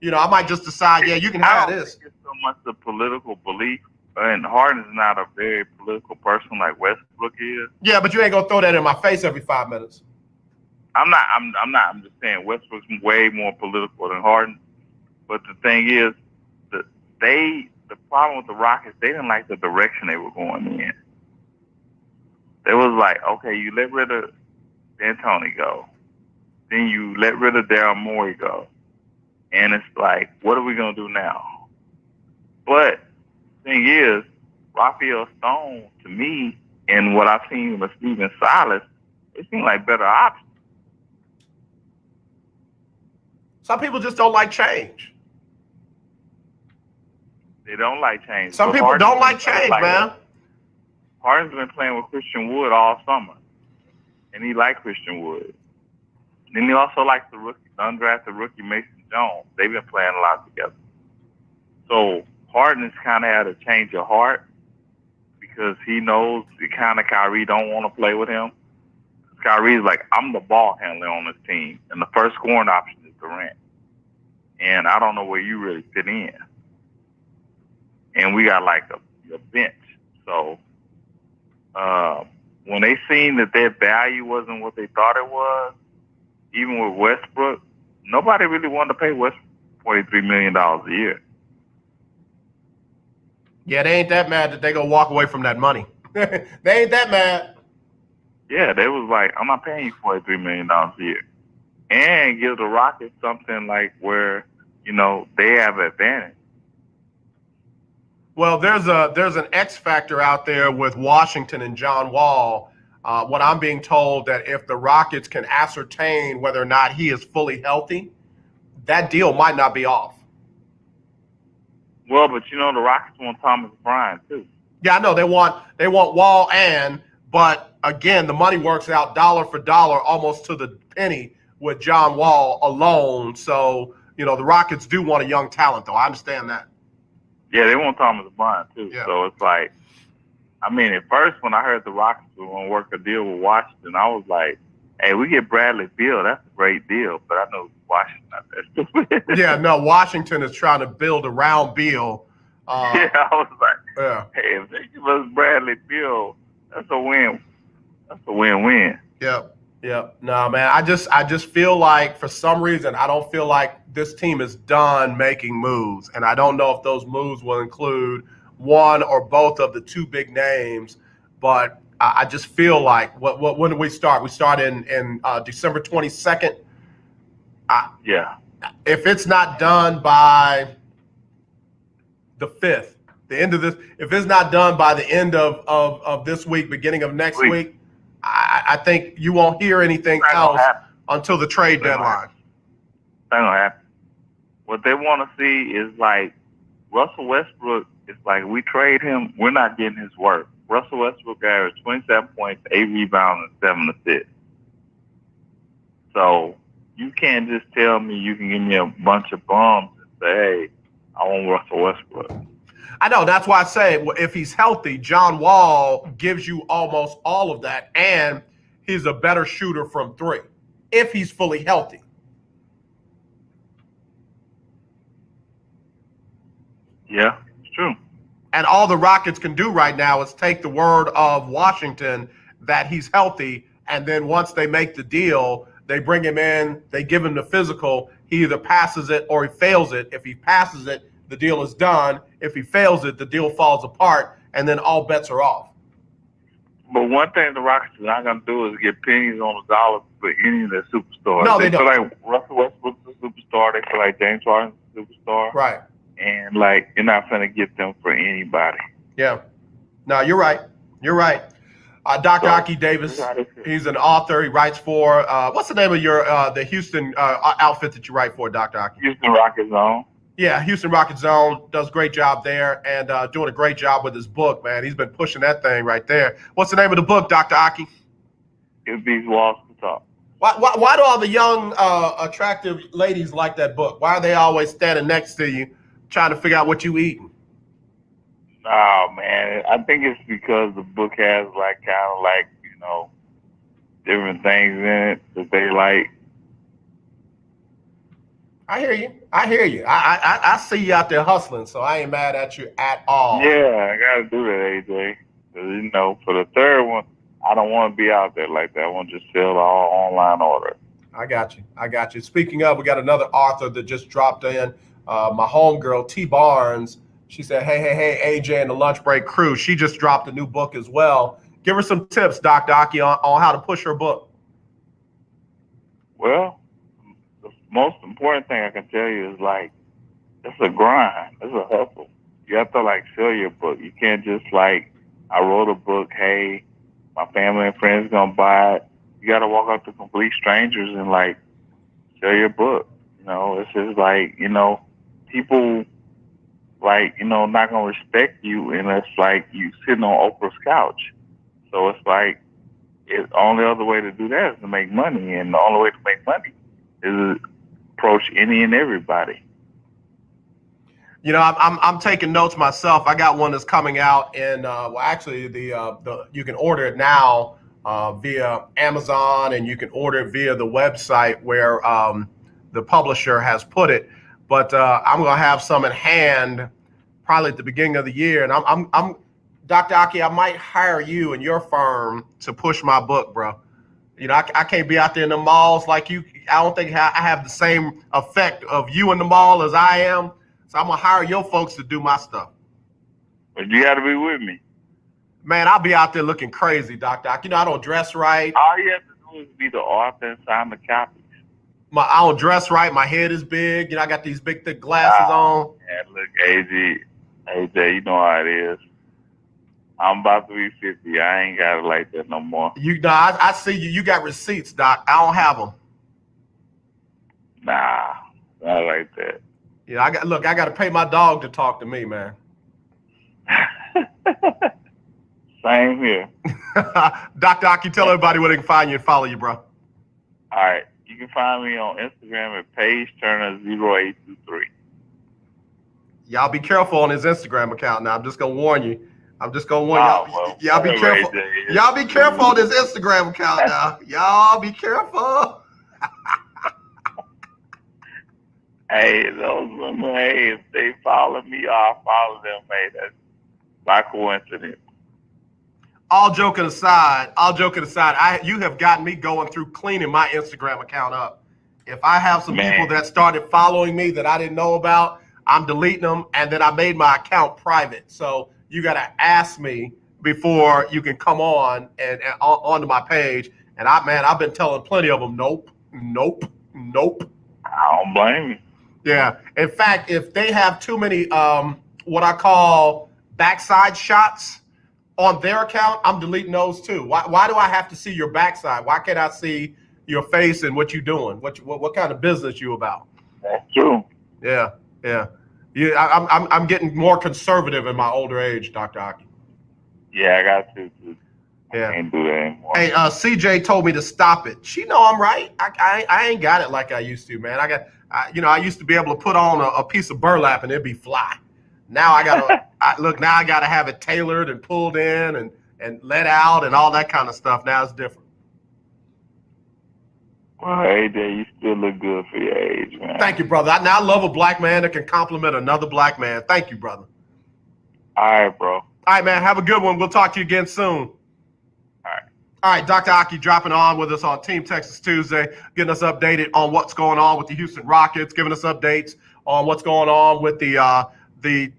B: I might just decide, yeah, you can have this.
C: It's so much the political belief, and Harden's not a very political person like Westbrook is.
B: Yeah, but you ain't gonna throw that in my face every 5 minutes.
C: I'm not. I'm just saying Westbrook's way more political than Harden. But the thing is, the problem with the Rockets, they didn't like the direction they were going in. It was like, okay, you let rid of D'Antoni go, then you let rid of Daryl Morey go, and it's like, what are we gonna do now? But the thing is, Raphael Stone, to me, and what I've seen with Stephen Silas, it seemed like better options.
B: Some people just don't like change.
C: They don't like change.
B: Some people don't like change, man.
C: Harden's been playing with Christian Wood all summer, and he liked Christian Wood. And then he also likes the undrafted rookie Mason Jones. They've been playing a lot together. So Harden has kind of had a change of heart because he knows the kind of Kyrie don't want to play with him. Kyrie's like, I'm the ball handler on this team, and the first scoring option is Durant. And I don't know where you really fit in. And we got like a bench. So when they seen that their value wasn't what they thought it was, even with Westbrook, nobody really wanted to pay Westbrook $43 million a year.
B: Yeah, they ain't that mad that they gonna walk away from that money. They ain't that mad.
C: Yeah, they was like, I'm not paying you $43 million a year. And give the Rockets something like where, they have an advantage.
B: Well, there's an X factor out there with Washington and John Wall. What I'm being told that if the Rockets can ascertain whether or not he is fully healthy, that deal might not be off.
C: Well, but the Rockets want Thomas Bryant too.
B: Yeah, I know they want Wall, but again, the money works out dollar for dollar, almost to the penny with John Wall alone. So the Rockets do want a young talent, though. I understand that.
C: Yeah, they want Thomas Bryant too.
B: Yeah.
C: So it's like, at first when I heard the Rockets were going to work a deal with Washington, I was like, hey, we get Bradley Beal. That's a great deal. But I know Washington not that stupid.
B: Yeah, no, Washington is trying to build around Beal.
C: I was like,
B: yeah.
C: Hey, if they give us Bradley Beal, that's a win. That's a win-win.
B: Yep. No, man, I just feel like for some reason I don't feel like this team is done making moves, and I don't know if those moves will include one or both of the two big names. But I just feel like when do we start? We start in December 22nd.
C: Yeah.
B: If it's not done by the 5th, the end of this, if it's not done by the end of this week, beginning of next week, I think you won't hear anything else until the trade deadline.
C: That's gonna happen. What they want to see is like Russell Westbrook. It's like we trade him, we're not getting his work. Russell Westbrook averaged 27 points, 8 rebounds, and 7 assists. So you can't just tell me you can give me a bunch of bums and say, hey, I want Russell Westbrook.
B: I know. That's why I say if he's healthy, John Wall gives you almost all of that, and he's a better shooter from three if he's fully healthy.
C: Yeah, it's true.
B: And all the Rockets can do right now is take the word of Washington that he's healthy, and then once they make the deal, they bring him in, they give him the physical. He either passes it or he fails it. If he passes it, the deal is done. If he fails it, the deal falls apart, and then all bets are off.
C: But one thing the Rockets are not going to do is get pennies on the dollar for any of their superstars.
B: No, they
C: feel
B: don't.
C: like Russell Westbrook's a superstar. They feel like James Harden's a superstar.
B: Right.
C: And, like, you're not going to get them for anybody.
B: Yeah. No, you're right. You're right. Dr. Aki Davis, he's an author. He writes for, what's the name of your the Houston outfit that you write for, Dr. Aki?
C: Houston Rockets Zone.
B: Yeah, Houston Rockets Zone does a great job there and doing a great job with his book, man. He's been pushing that thing right there. What's the name of the book, Dr. Aki?
C: It These Walls to Talk.
B: Why do all the young, attractive ladies like that book? Why are they always standing next to you trying to figure out what you eating?
C: Oh, man. I think it's because the book has, like, kind of like, you know, different things in it that they like.
B: I hear you. I hear you. I see you out there hustling, so I ain't mad at you at all.
C: Yeah, I got to do that, AJ. 'Cause, you know, for the third one, I don't want to be out there like that. I want to just fill the all online order.
B: I got you. I got you. Speaking of, we got another author that just dropped in. My homegirl, T. Barnes. She said, hey, AJ and the Lunch Break crew. She just dropped a new book as well. Give her some tips, Dr. Aki, on how to push her book.
C: Well, the most important thing I can tell you is, like, it's a grind. It's a hustle. You have to, like, sell your book. You can't just, like, I wrote a book, hey, my family and friends going to buy it. You got to walk up to complete strangers and, like, sell your book. You know, it's just like, you know, people, like, you know, not going to respect you unless, like, you sitting on Oprah's couch. So it's like, the only other way to do that is to make money. And the only way to make money is to approach any and everybody.
B: You know, I'm taking notes myself. I got one that's coming out in, well, actually, the you can order it now via Amazon, and you can order it via the website where the publisher has put it. But I'm going to have some in hand probably at the beginning of the year. And I'm Dr. Aki, I might hire you and your firm to push my book, bro. You know, I can't be out there in the malls like you. I don't think I have the same effect of you in the mall as I am. So I'm going to hire your folks to do my stuff.
C: But you got to be with me.
B: Man, I'll be out there looking crazy, Dr. Aki. You know, I don't dress right.
C: All you have to do is be the author and sign the copies.
B: I don't dress right. My head is big. You know, I got these big, thick glasses on.
C: Man, look, AJ, you know how it is. I'm about to be 50. I ain't got it like that no more.
B: You know, I see you. You got receipts, Doc. I don't have them.
C: Nah, not like that.
B: Yeah, I got to pay my dog to talk to me, man.
C: Same here.
B: Dr. Aki, tell everybody where they can find you and follow you, bro.
C: All right. You can find me on Instagram at PageTurner0823.
B: Y'all be careful on his Instagram account now. I'm just going to warn you. I'm just going to warn y'all.
C: Well,
B: y'all be careful. Y'all be careful on his Instagram account now. Y'all be careful.
C: Hey, those women, hey, if they follow me or I follow them, hey, that's by coincidence.
B: All joking aside, you have gotten me going through cleaning my Instagram account up. If I have some people that started following me that I didn't know about, I'm deleting them, and then I made my account private. So you got to ask me before you can come on and onto my page. And I've been telling plenty of them, nope.
C: I don't blame you.
B: Yeah. In fact, if they have too many what I call backside shots on their account, I'm deleting those too. Why do I have to see your backside? Why can't I see your face and what you're doing? What kind of business you about?
C: That's true.
B: Yeah. I'm getting more conservative in my older age, Dr. Aki.
C: Yeah, I got to.
B: Yeah.
C: I can't do that anymore.
B: Hey, CJ told me to stop it. She know I'm right. I ain't got it like I used to, man. I used to be able to put on a piece of burlap and it'd be fly. Now I gotta now I gotta have it tailored and pulled in and let out and all that kind of stuff. Now it's different.
C: Well, AJ, you still look good for your age, man.
B: Thank you, brother. I love a black man that can compliment another black man. Thank you, brother.
C: All right, bro.
B: All right, man. Have a good one. We'll talk to you again soon. All right, Dr. Aki dropping on with us on Team Texas Tuesday, getting us updated on what's going on with the Houston Rockets, giving us updates on what's going on with the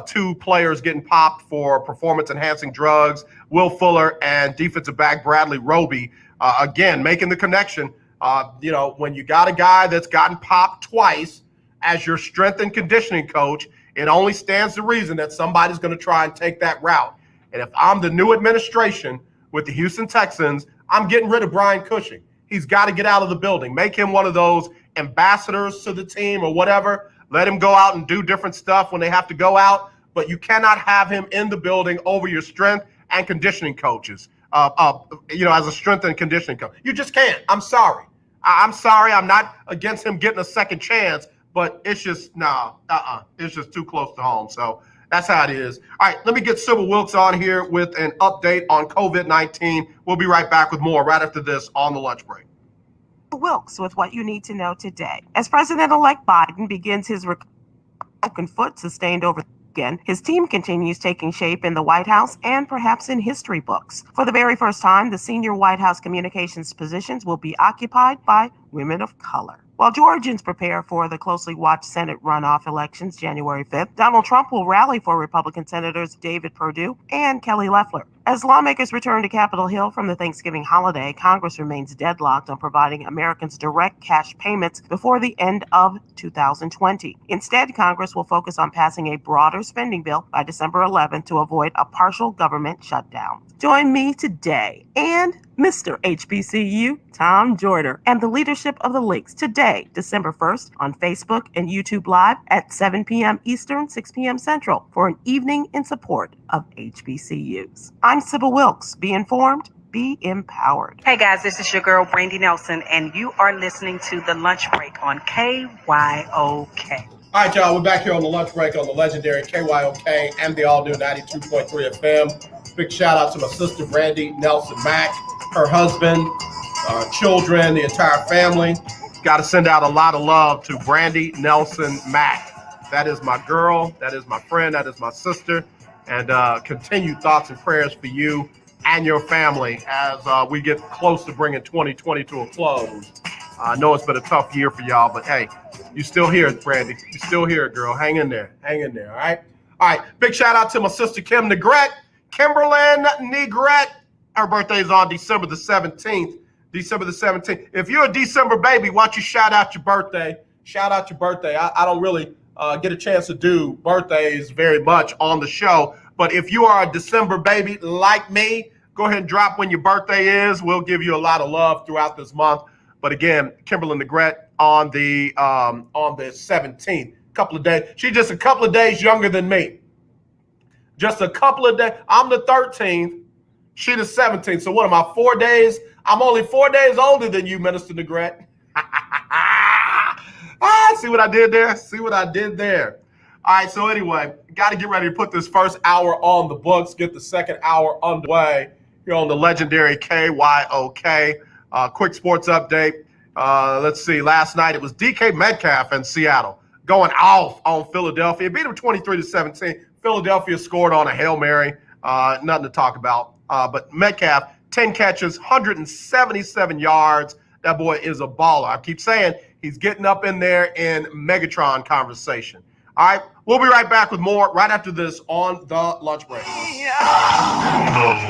B: two players getting popped for performance-enhancing drugs, Will Fuller and defensive back Bradley Roby. Again, making the connection. When you got a guy that's gotten popped twice as your strength and conditioning coach, it only stands to reason that somebody's going to try and take that route. And if I'm the new administration with the Houston Texans, I'm getting rid of Brian Cushing. He's got to get out of the building. Make him one of those ambassadors to the team or whatever. Let him go out and do different stuff when they have to go out. But you cannot have him in the building over your strength and conditioning coaches, as a strength and conditioning coach. You just can't. I'm sorry. I'm sorry. I'm not against him getting a second chance, but it's just, it's just too close to home. So that's how it is. All right, let me get Sybil Wilkes on here with an update on COVID-19. We'll be right back with more right after this on the lunch break.
L: Wilkes with what you need to know today. As President-elect Biden begins his broken foot sustained over again, his team continues taking shape in the White House and perhaps in history books. For the very first time, the senior White House communications positions will be occupied by women of color. While Georgians prepare for the closely watched Senate runoff elections January 5th, Donald Trump will rally for Republican Senators David Perdue and Kelly Loeffler. As lawmakers return to Capitol Hill from the Thanksgiving holiday, Congress remains deadlocked on providing Americans direct cash payments before the end of 2020. Instead, Congress will focus on passing a broader spending bill by December 11th to avoid a partial government shutdown. Join me today and Mr. HBCU, Tom Joyner, and the leadership of the Links today, December 1st, on Facebook and YouTube Live at 7 p.m. Eastern, 6 p.m. Central, for an evening in support of HBCUs. I'm Sybil Wilkes. Be informed, be empowered.
M: Hey guys, this is your girl Brandy Nelson, and you are listening to The Lunch Break on KYOK.
B: All right, y'all, we're back here on the lunch break on the legendary KYOK and the all-new 92.3 FM. Big shout out to my sister, Brandy Nelson Mack, her husband, children, the entire family. Got to send out a lot of love to Brandy Nelson Mack. That is my girl. That is my friend. That is my sister. And continued thoughts and prayers for you and your family as we get close to bringing 2020 to a close. I know it's been a tough year for y'all, but hey, you still here, Brandy. You still here, girl. Hang in there. Hang in there, all right? All right, big shout out to my sister, Kim Negrette. Kimberlyn Negrette. Her birthday is on December the 17th. December the 17th. If you're a December baby, why don't you shout out your birthday? Shout out your birthday. I don't really get a chance to do birthdays very much on the show, but if you are a December baby like me, go ahead and drop when your birthday is. We'll give you a lot of love throughout this month. But again, Kimberly Negrette on the 17th, couple of days. She's just a couple of days younger than me. Just a couple of days. I'm the 13th. She the 17th. So what am I, 4 days? I'm only 4 days older than you, Minister Negrette. See what I did there? See what I did there? All right, so anyway, got to get ready to put this first hour on the books, get the second hour underway here on the legendary KYOK. Quick sports update. Let's see. Last night it was DK Metcalf in Seattle going off on Philadelphia. Beat them 23-17. Philadelphia scored on a Hail Mary. Nothing to talk about. But Metcalf, 10 catches, 177 yards. That boy is a baller. I keep saying he's getting up in there in Megatron conversation. All right, we'll be right back with more right after this on the lunch break.
F: The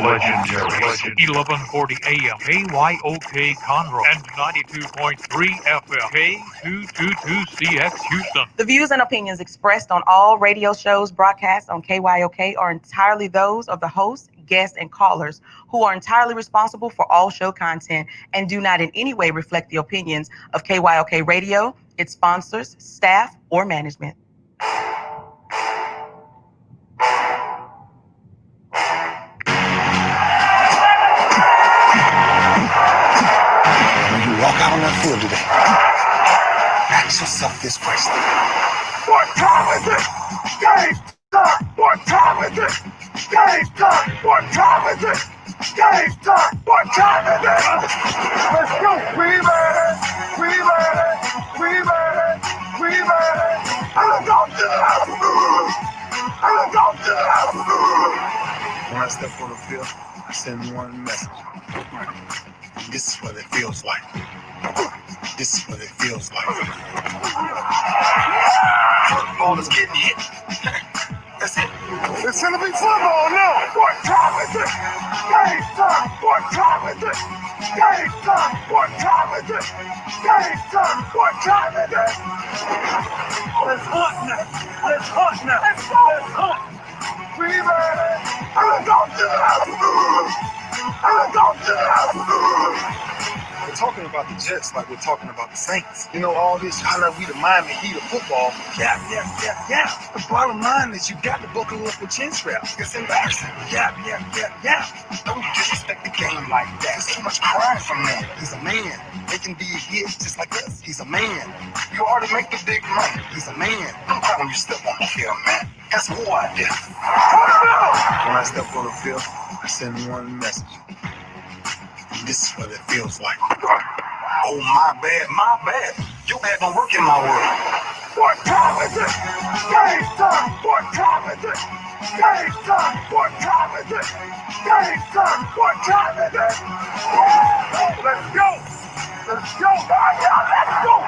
F: legendary 1140 AM KYOK Conroe and 92.3 FM K222CX Houston.
M: The views and opinions expressed on all radio shows broadcast on KYOK are entirely those of the hosts, guests, and callers, who are entirely responsible for all show content and do not in any way reflect the opinions of KYOK Radio, its sponsors, staff, or management.
A: When you walk out on that field today, ask yourself this question. What time is it? Game time! What time is it? Game time! What time is it? Game time! What time is it? Let's go, baby! step on the field, I send one message. This is what it feels like. This is what it feels like. Football is getting hit. That's it. It's gonna be football now. What time is it? Game time. What time is it? Game time. What time is it? Game time. What time is it? Let's hunt now. Let's hunt now. Let's go. Let's hunt. We ready. Let's go to the house. Let's go to the house. We're talking about the Jets like we're talking about the Saints. You know, all this, how like we the Miami Heat of football. Yeah. The bottom line is you got to buckle up with chin straps. It's embarrassing. Yeah. Don't disrespect the game like that. There's too much crying from them. He's a man. They can be a hit just like us. He's a man. You already make the big money. He's a man. Don't cry when you step on the field, man. That's who I did. When I step on the field, I send one message. This is what it feels like. Oh, my bad. Your bad don't work in my world. What time is it? Game time. What time is it? Game time. What time is it? Game time. What time is it? Let's go. Let's go. Let's go.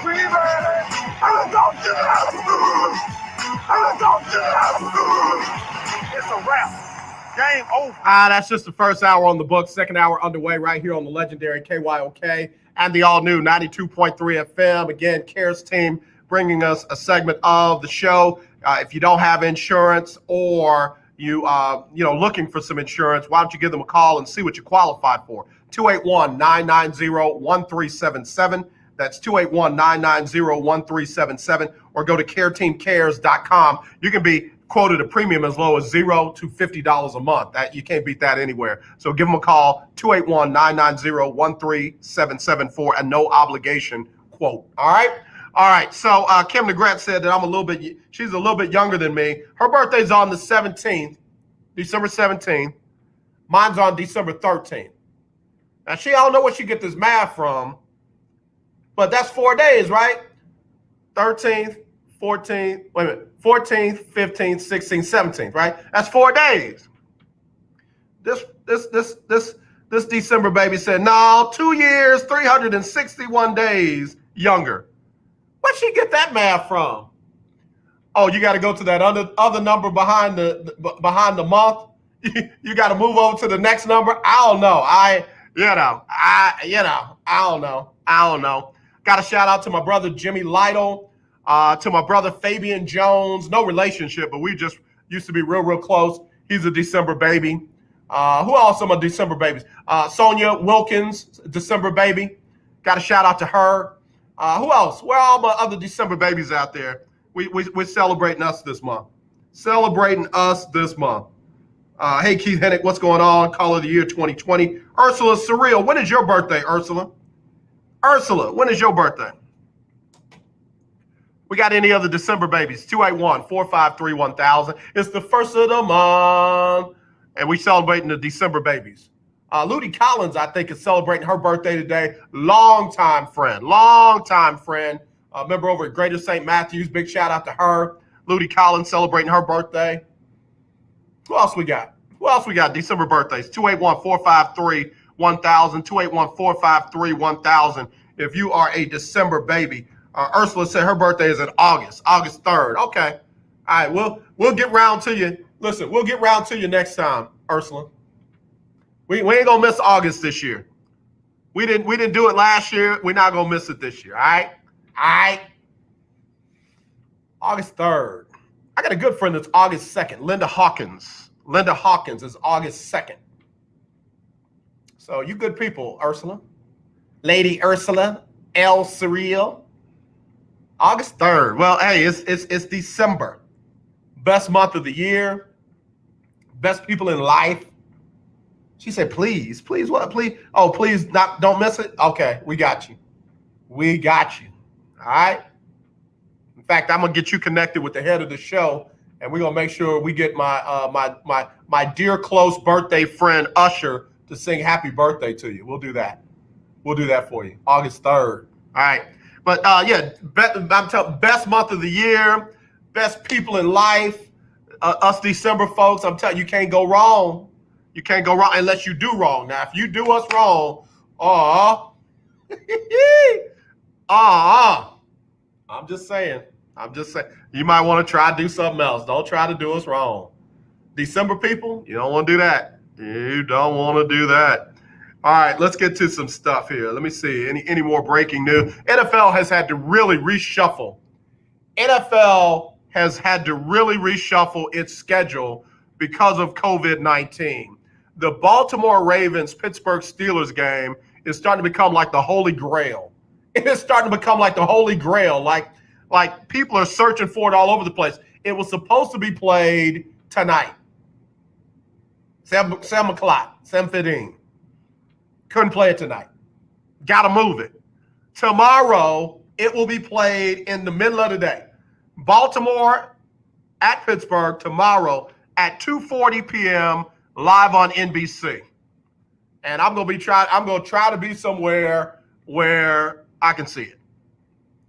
A: We ready. Let's go to the house. Let's go to the house. It's a wrap. Game over.
B: That's just the first hour on the books. Second hour underway right here on the legendary KYOK and the all-new 92.3 FM. Again, CARES team bringing us a segment of the show. If you don't have insurance or you looking for some insurance, why don't you give them a call and see what you qualify for? 281-990-1377. That's 281-990-1377. Or go to careteamcares.com. You can be quoted a premium as low as $0 to $50 a month. That you can't beat that anywhere. So give them a call, 281-990-1377 for a no obligation quote. All right. So Kim Negrete said that she's a little bit younger than me. Her birthday's on the 17th, December 17th. Mine's on December 13th. Now I don't know where she get this math from, but that's 4 days, right? 13th, 14th, 15th, 16th, 17th, right? That's 4 days. This December baby said, no, 2 years, 361 days younger. Where'd she get that math from? Oh, you got to go to that other number behind the month. You got to move over to the next number. I don't know. I don't know. Got a shout out to my brother Jimmy Lytle. To my brother Fabian Jones, no relationship, but we just used to be real close. He's a December baby. Who else are my December babies? Sonia Wilkins, December baby. Got a shout out to her. Who else? Where are all my other December babies out there? We're celebrating us this month. Hey, Keith Hennick, what's going on? Call of the year 2020. Ursula Surreal, when is your birthday, Ursula? When is your birthday? We got any other December babies? 281-453-1000. It's the first of the month, and we celebrating the December babies. Ludi Collins, I think, is celebrating her birthday today. Long-time friend. Member over at Greater St. Matthews. Big shout out to her. Ludi Collins celebrating her birthday. Who else we got? December birthdays. 281-453-1000. 281-453-1000. If you are a December baby. Ursula said her birthday is in August 3rd. Okay. All right. We'll get round to you. Listen, we'll get round to you next time, Ursula. We ain't gonna miss August this year. We didn't do it last year. We're not gonna miss it this year. All right. August 3rd. I got a good friend that's August 2nd. Linda Hawkins is August 2nd. So you good people, Ursula. Lady Ursula, El Surreal. August 3rd. Well, hey, it's December. Best month of the year. Best people in life. She said, please what? Please. Oh, please don't miss it. Okay, we got you. All right. In fact, I'm gonna get you connected with the head of the show, and we're gonna make sure we get my dear close birthday friend Usher to sing happy birthday to you. We'll do that for you. August 3rd. All right. But I'm telling best month of the year, best people in life, us December folks, I'm telling you, you can't go wrong. You can't go wrong unless you do wrong. Now, if you do us wrong, I'm just saying. You might want to try to do something else. Don't try to do us wrong. December people, you don't want to do that. You don't want to do that. All right, let's get to some stuff here. Let me see. Any more breaking news? NFL has had to really reshuffle. NFL has had to really reshuffle its schedule because of COVID-19. The Baltimore Ravens Pittsburgh Steelers game is starting to become like the Holy Grail. It is starting to become like the Holy Grail. Like people are searching for it all over the place. It was supposed to be played tonight. 7 o'clock, 7:15. Couldn't play it tonight. Got to move it. Tomorrow, it will be played in the middle of the day. Baltimore at Pittsburgh tomorrow at 2:40 p.m. live on NBC. And I'm going to try to be somewhere where I can see it.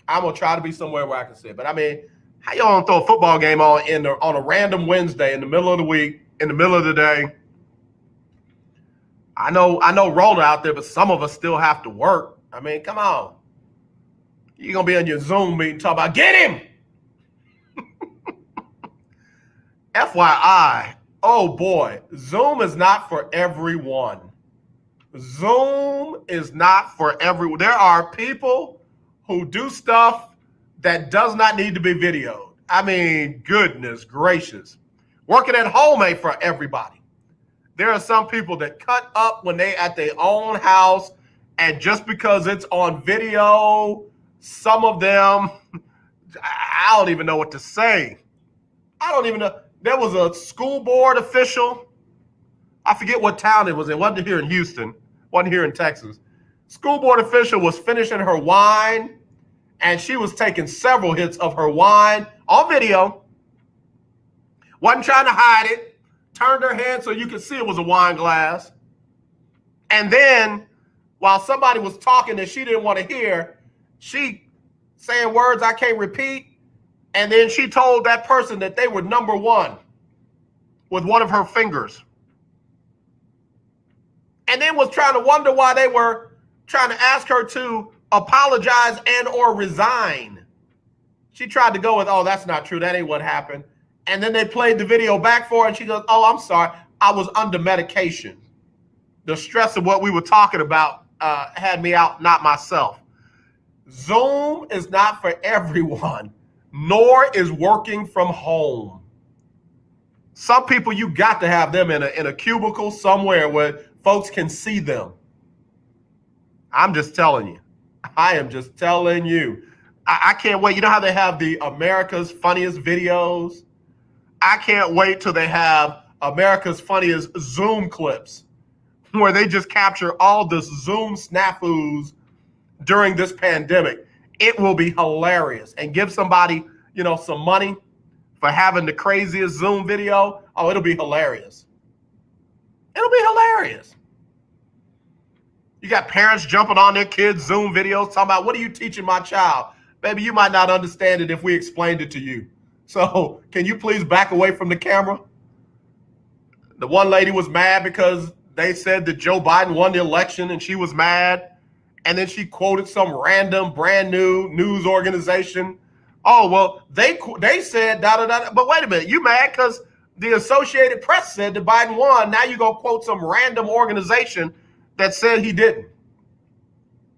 B: I'm going to try to be somewhere where I can see it. But I mean, how y'all gonna throw a football game on a random Wednesday in the middle of the week, in the middle of the day? I know Rona out there, but some of us still have to work. I mean, come on. You're going to be on your Zoom meeting talking about, get him! FYI, oh boy, Zoom is not for everyone. Zoom is not for everyone. There are people who do stuff that does not need to be videoed. I mean, goodness gracious. Working at home ain't for everybody. There are some people that cut up when they at their own house, and just because it's on video, some of them, I don't even know what to say. I don't even know. There was a school board official. I forget what town it was in. It wasn't here in Houston. Wasn't here in Texas. School board official was finishing her wine, and she was taking several hits of her wine on video. Wasn't trying to hide it. Turned her head so you could see it was a wine glass. And then, while somebody was talking that she didn't want to hear, she saying words I can't repeat. And then she told that person that they were number one with one of her fingers. And then was trying to wonder why they were trying to ask her to apologize and or resign. She tried to go with, oh, that's not true. That ain't what happened. And then they played the video back for her, and she goes, oh, I'm sorry. I was under medication. The stress of what we were talking about had me out, not myself. Zoom is not for everyone, nor is working from home. Some people, you got to have them in a cubicle somewhere where folks can see them. I'm just telling you. I am just telling you. I can't wait. You know how they have the America's Funniest Videos? I can't wait till they have America's Funniest Zoom clips where they just capture all the Zoom snafus during this pandemic. It will be hilarious. And give somebody, some money for having the craziest Zoom video. Oh, it'll be hilarious. It'll be hilarious. You got parents jumping on their kids' Zoom videos talking about, what are you teaching my child? Baby, you might not understand it if we explained it to you. So can you please back away from the camera? The one lady was mad because they said that Joe Biden won the election, and she was mad. And then she quoted some random brand new news organization. Oh, well, they said da-da-da. But wait a minute, you mad because the Associated Press said that Biden won. Now you go quote some random organization that said he didn't.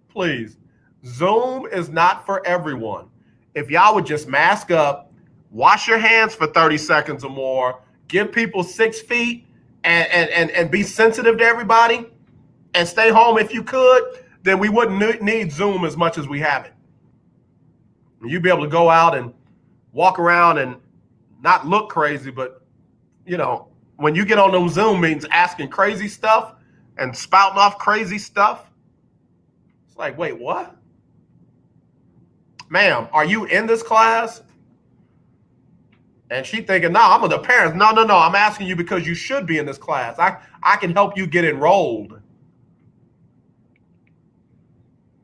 B: Please, Zoom is not for everyone. If y'all would just mask up, wash your hands for 30 seconds or more, give people 6 feet, and be sensitive to everybody, and stay home if you could, then we wouldn't need Zoom as much as we have it. You'd be able to go out and walk around and not look crazy, but, when you get on those Zoom meetings asking crazy stuff and spouting off crazy stuff, it's like, wait, what? Ma'am, are you in this class? And she thinking, no, I'm with the parents. No, I'm asking you because you should be in this class. I can help you get enrolled.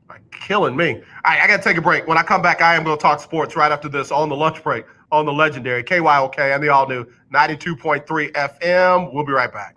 B: Like, killing me. All right, I got to take a break. When I come back, I am going to talk sports right after this on the lunch break on the legendary KYOK and the all-new 92.3 FM. We'll be right back.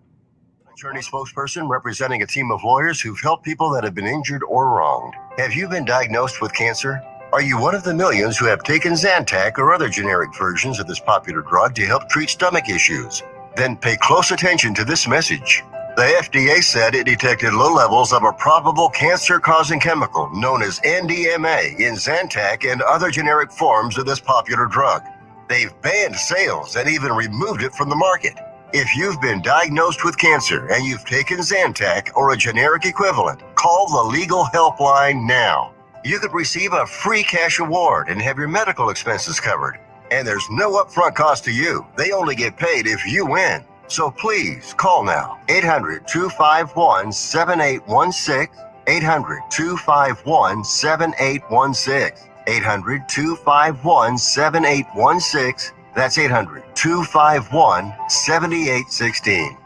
E: Attorney spokesperson representing a team of lawyers who've helped people that have been injured or wronged. Have you been diagnosed with cancer? Are you one of the millions who have taken Zantac or other generic versions of this popular drug to help treat stomach issues? Then pay close attention to this message. The FDA said it detected low levels of a probable cancer-causing chemical known as NDMA in Zantac and other generic forms of this popular drug. They've banned sales and even removed it from the market. If you've been diagnosed with cancer and you've taken Zantac or a generic equivalent, call the legal helpline now. You could receive a free cash award and have your medical expenses covered. And there's no upfront cost to you. They only get paid if you win. So please call now. 800-251-7816. 800-251-7816. 800-251-7816. That's 800-251-7816.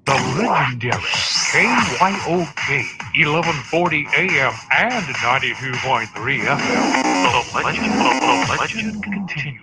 F: The legendary KYOK 1140 AM and 92.3 FM. The legend continues.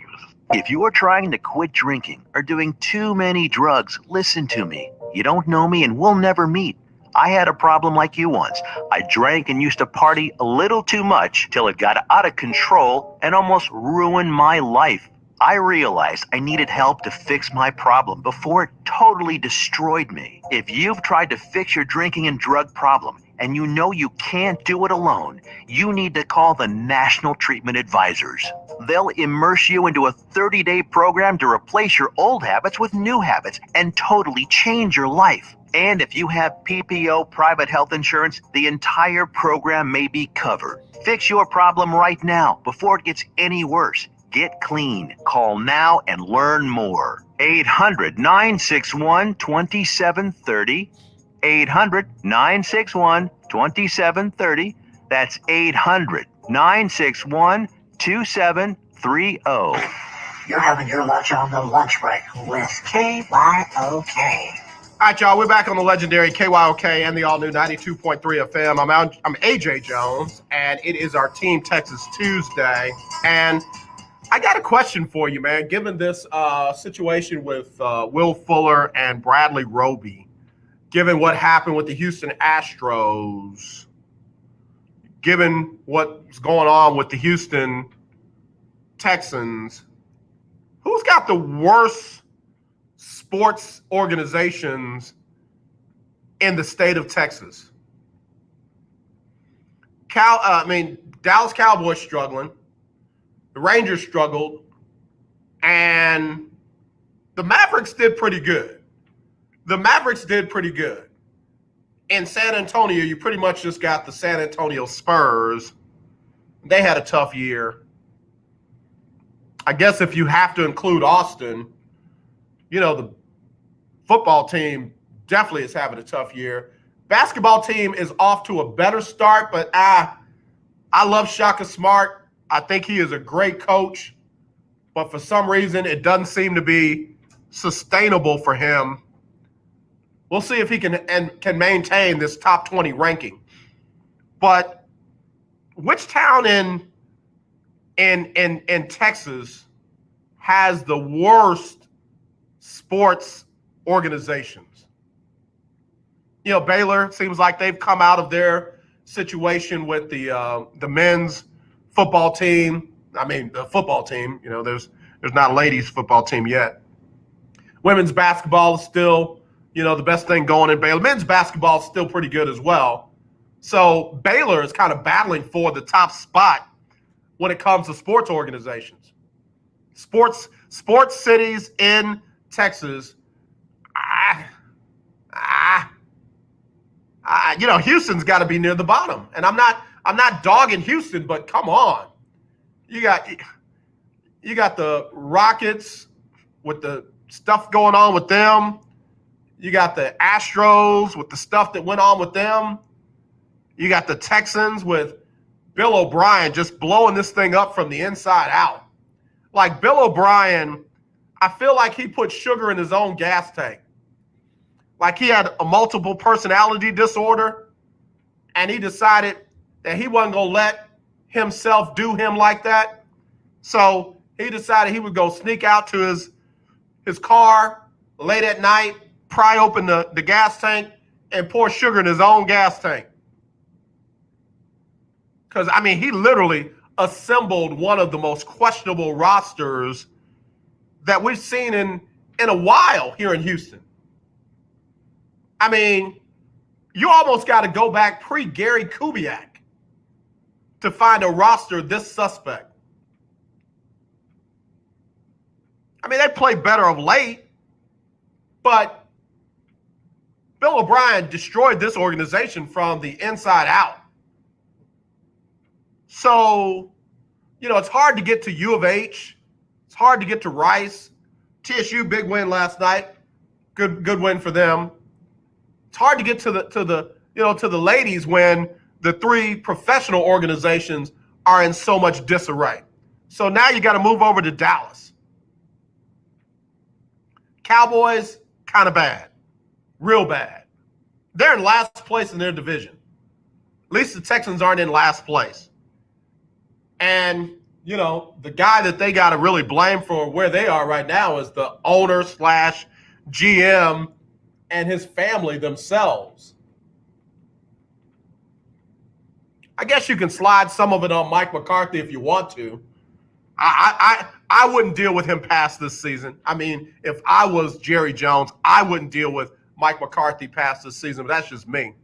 N: If you are trying to quit drinking or doing too many drugs, listen to me. You don't know me and we'll never meet. I had a problem like you once. I drank and used to party a little too much till it got out of control and almost ruined my life. I realized I needed help to fix my problem before it totally destroyed me. If you've tried to fix your drinking and drug problem and you know you can't do it alone, you need to call the National Treatment Advisors. They'll immerse you into a 30-day program to replace your old habits with new habits and totally change your life. And if you have PPO private health insurance, the entire program may be covered. Fix your problem right now before it gets any worse. Get clean. Call now and learn more. 800-961-2730. 800-961-2730. That's 800-961-2730.
O: You're having your lunch on the lunch break with KYOK.
B: All right, y'all, we're back on the legendary KYOK and the all-new 92.3 FM. I'm AJ Jones, and it is our Team Texas Tuesday. And I got a question for you, man. Given this situation with Will Fuller and Bradley Roby, given what happened with the Houston Astros, given what's going on with the Houston Texans, who's got the worst sports organizations in the state of Texas? Dallas Cowboys struggling. The Rangers struggled, and the Mavericks did pretty good. In San Antonio, you pretty much just got the San Antonio Spurs. They had a tough year. I guess if you have to include Austin, the football team definitely is having a tough year. Basketball team is off to a better start, but I love Shaka Smart. I think he is a great coach, but for some reason, it doesn't seem to be sustainable for him. We'll see if he can maintain this top 20 ranking. But which town in Texas has the worst sports organizations? Baylor seems like they've come out of their situation with the men's football team. The football team, there's not a ladies football team yet. Women's basketball is still, the best thing going in Baylor. Men's basketball is still pretty good as well. So Baylor is kind of battling for the top spot when it comes to sports organizations. Sports cities in Texas. Houston's got to be near the bottom. And I'm not dogging Houston, but come on. You got the Rockets with the stuff going on with them. You got the Astros with the stuff that went on with them. You got the Texans with Bill O'Brien just blowing this thing up from the inside out. Like Bill O'Brien, I feel like he put sugar in his own gas tank. Like he had a multiple personality disorder, and he decided that he wasn't going to let himself do him like that. So He decided he would go sneak out to his car late at night, pry open the gas tank, and pour sugar in his own gas tank. Because, I mean, he literally assembled one of the most questionable rosters that we've seen in a while here in Houston. I mean, you almost got to go back pre-Gary Kubiak to find a roster this suspect. I mean, they play better of late, but Bill O'Brien destroyed this organization from the inside out. So, it's hard to get to U of H. It's hard to get to Rice. TSU, big win last night. Good win for them. It's hard to get to the ladies when the three professional organizations are in so much disarray. So now you got to move over to Dallas. Cowboys, kind of bad. Real bad. They're in last place in their division. At least the Texans aren't in last place. And, the guy that they got to really blame for where they are right now is the owner / GM and his family themselves. I guess you can slide some of it on Mike McCarthy if you want to. I wouldn't deal with him past this season. I mean, if I was Jerry Jones, I wouldn't deal with Mike McCarthy past this season, but that's just me.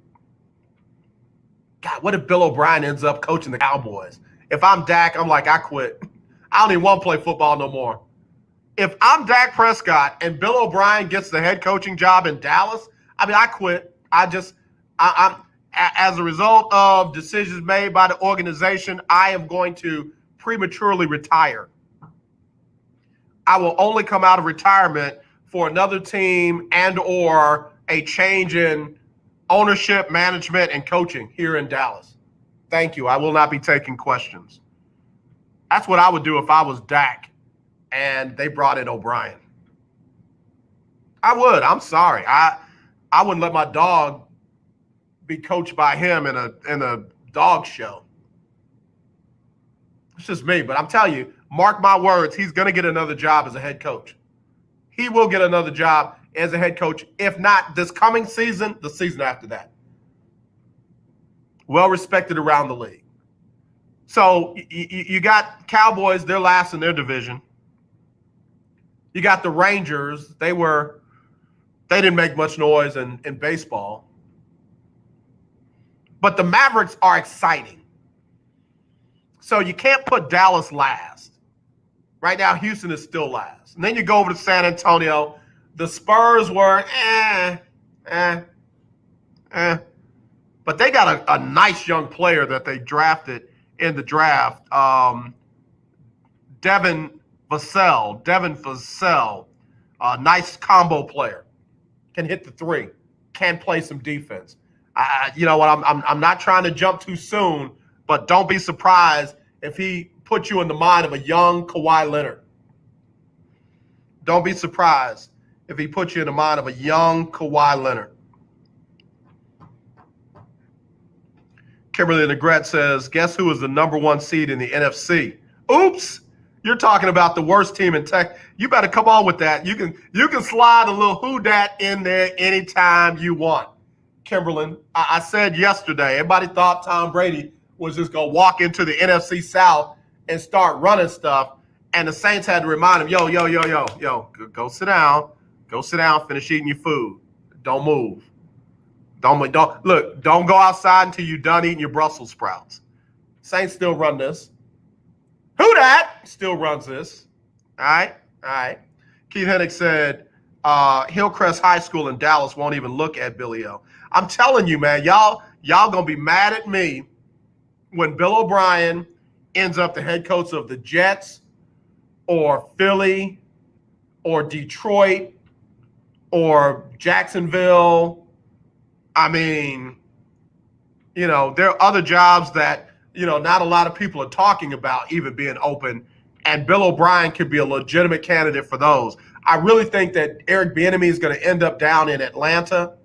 B: God, what if Bill O'Brien ends up coaching the Cowboys? If I'm Dak, I'm like, I quit. I don't even want to play football no more. If I'm Dak Prescott and Bill O'Brien gets the head coaching job in Dallas, I mean, I quit. I'm as a result of decisions made by the organization, I am going to prematurely retire. I will only come out of retirement for another team and or a change in ownership, management, and coaching here in Dallas. Thank you. I will not be taking questions. That's what I would do if I was Dak and they brought in O'Brien. I would. I'm sorry. I wouldn't let my dog be coached by him in a dog show. It's just me, but I'm telling you, mark my words, he's going to get another job as a head coach. He will get another job as a head coach, if not this coming season, the season after that. Well respected around the league. So you got Cowboys, they're last in their division. You got the Rangers, they didn't make much noise in baseball. But the Mavericks are exciting. So you can't put Dallas last. Right now, Houston is still last. And then you go over to San Antonio. The Spurs were But they got a nice young player that they drafted in the draft. Devin Vassell, nice combo player. Can hit the three. Can play some defense. You know what? I'm not trying to jump too soon, but don't be surprised if he puts you in the mind of a young Kawhi Leonard. Don't be surprised if he puts you in the mind of a young Kawhi Leonard. Kimberly Negrete says, guess who is the number one seed in the NFC? Oops. You're talking about the worst team in tech. You better come on with that. You can slide a little who dat in there anytime you want. Kimberly, I said yesterday, everybody thought Tom Brady was just going to walk into the NFC South and start running stuff. And the Saints had to remind him, yo, go sit down. Go sit down, finish eating your food. Don't move. Don't go outside until you're done eating your Brussels sprouts. Saints still run this. Who dat still runs this. All right. Keith Hennick said Hillcrest High School in Dallas won't even look at Billy O. I'm telling you, man, y'all gonna be mad at me when Bill O'Brien ends up the head coach of the Jets or Philly or Detroit or Jacksonville. I mean, there are other jobs that, not a lot of people are talking about even being open, and Bill O'Brien could be a legitimate candidate for those. I really think that Eric Bieniemy is going to end up down in Atlanta.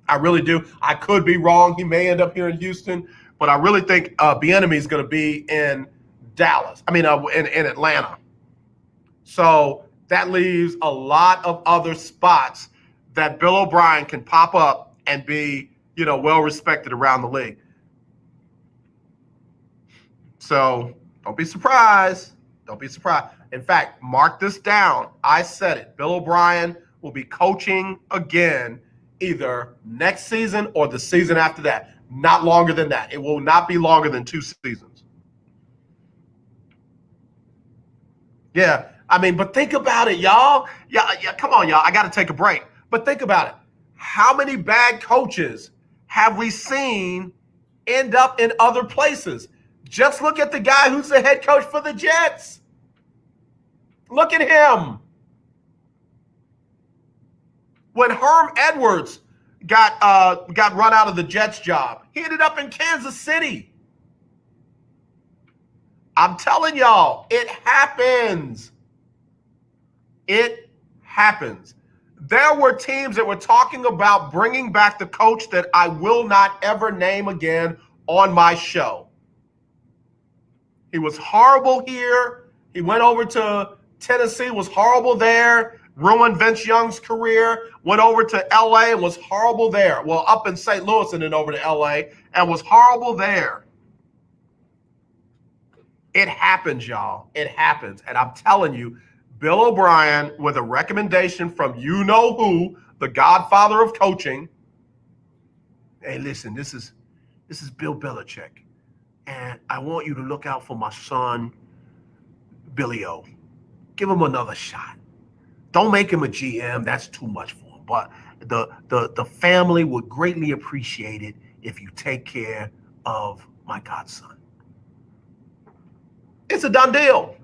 B: I really do. I could be wrong. He may end up here in Houston, but I really think Bieniemy is going to be in in Atlanta. So that leaves a lot of other spots that Bill O'Brien can pop up and be, well respected around the league. So don't be surprised. Don't be surprised. In fact, mark this down. I said it. Bill O'Brien will be coaching again either next season or the season after that. Not longer than that. It will not be longer than 2 seasons. Yeah. But think about it, y'all. Yeah, come on, y'all. I got to take a break. But think about it. How many bad coaches have we seen end up in other places? Just look at the guy who's the head coach for the Jets. Look at him. When Herm Edwards got run out of the Jets job, he ended up in Kansas City. I'm telling y'all, it happens. It happens. There were teams that were talking about bringing back the coach that I will not ever name again on my show. He was horrible here. He went over to Tennessee, was horrible there, ruined Vince Young's career, went over to LA and was horrible there. Well, up in St. Louis and then over to LA and was horrible there. It happens, y'all. It happens. And I'm telling you, Bill O'Brien, with a recommendation from you-know-who, the godfather of coaching. Hey, listen, this is Bill Belichick. And I want you to look out for my son, Billy O. Give him another shot. Don't make him a GM. That's too much for him. But the family would greatly appreciate it if you take care of my godson. It's a done deal.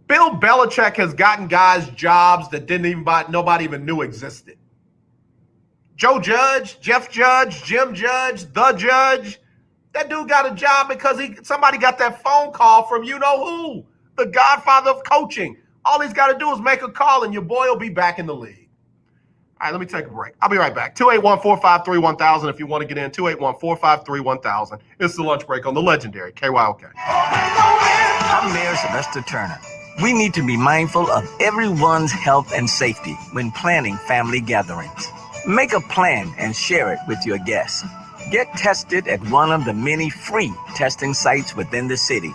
B: Bill Belichick has gotten guys jobs that nobody even knew existed. Joe Judge, Jeff Judge, Jim Judge, the Judge. That dude got a job because somebody got that phone call from you-know-who, the godfather of coaching. All he's got to do is make a call and your boy will be back in the league. All right, let me take a break. I'll be right back. 281-453-1000 if you want to get in. 281-453-1000. It's the lunch break on the legendary KYOK.
H: I'm Mayor Sylvester Turner. We need to be mindful of everyone's health and safety when planning family gatherings. Make a plan and share it with your guests. Get tested at one of the many free testing sites within the city.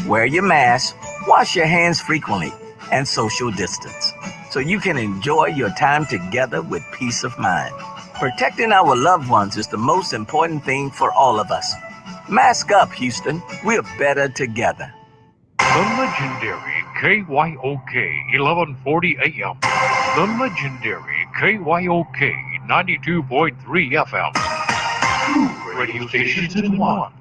H: Wear your mask, wash your hands frequently, and social distance so you can enjoy your time together with peace of mind. Protecting our loved ones is the most important thing for all of us. Mask up, Houston. We're better together.
F: The legendary KYOK 1140 AM. The legendary KYOK 92.3 FM. Two radio stations in one.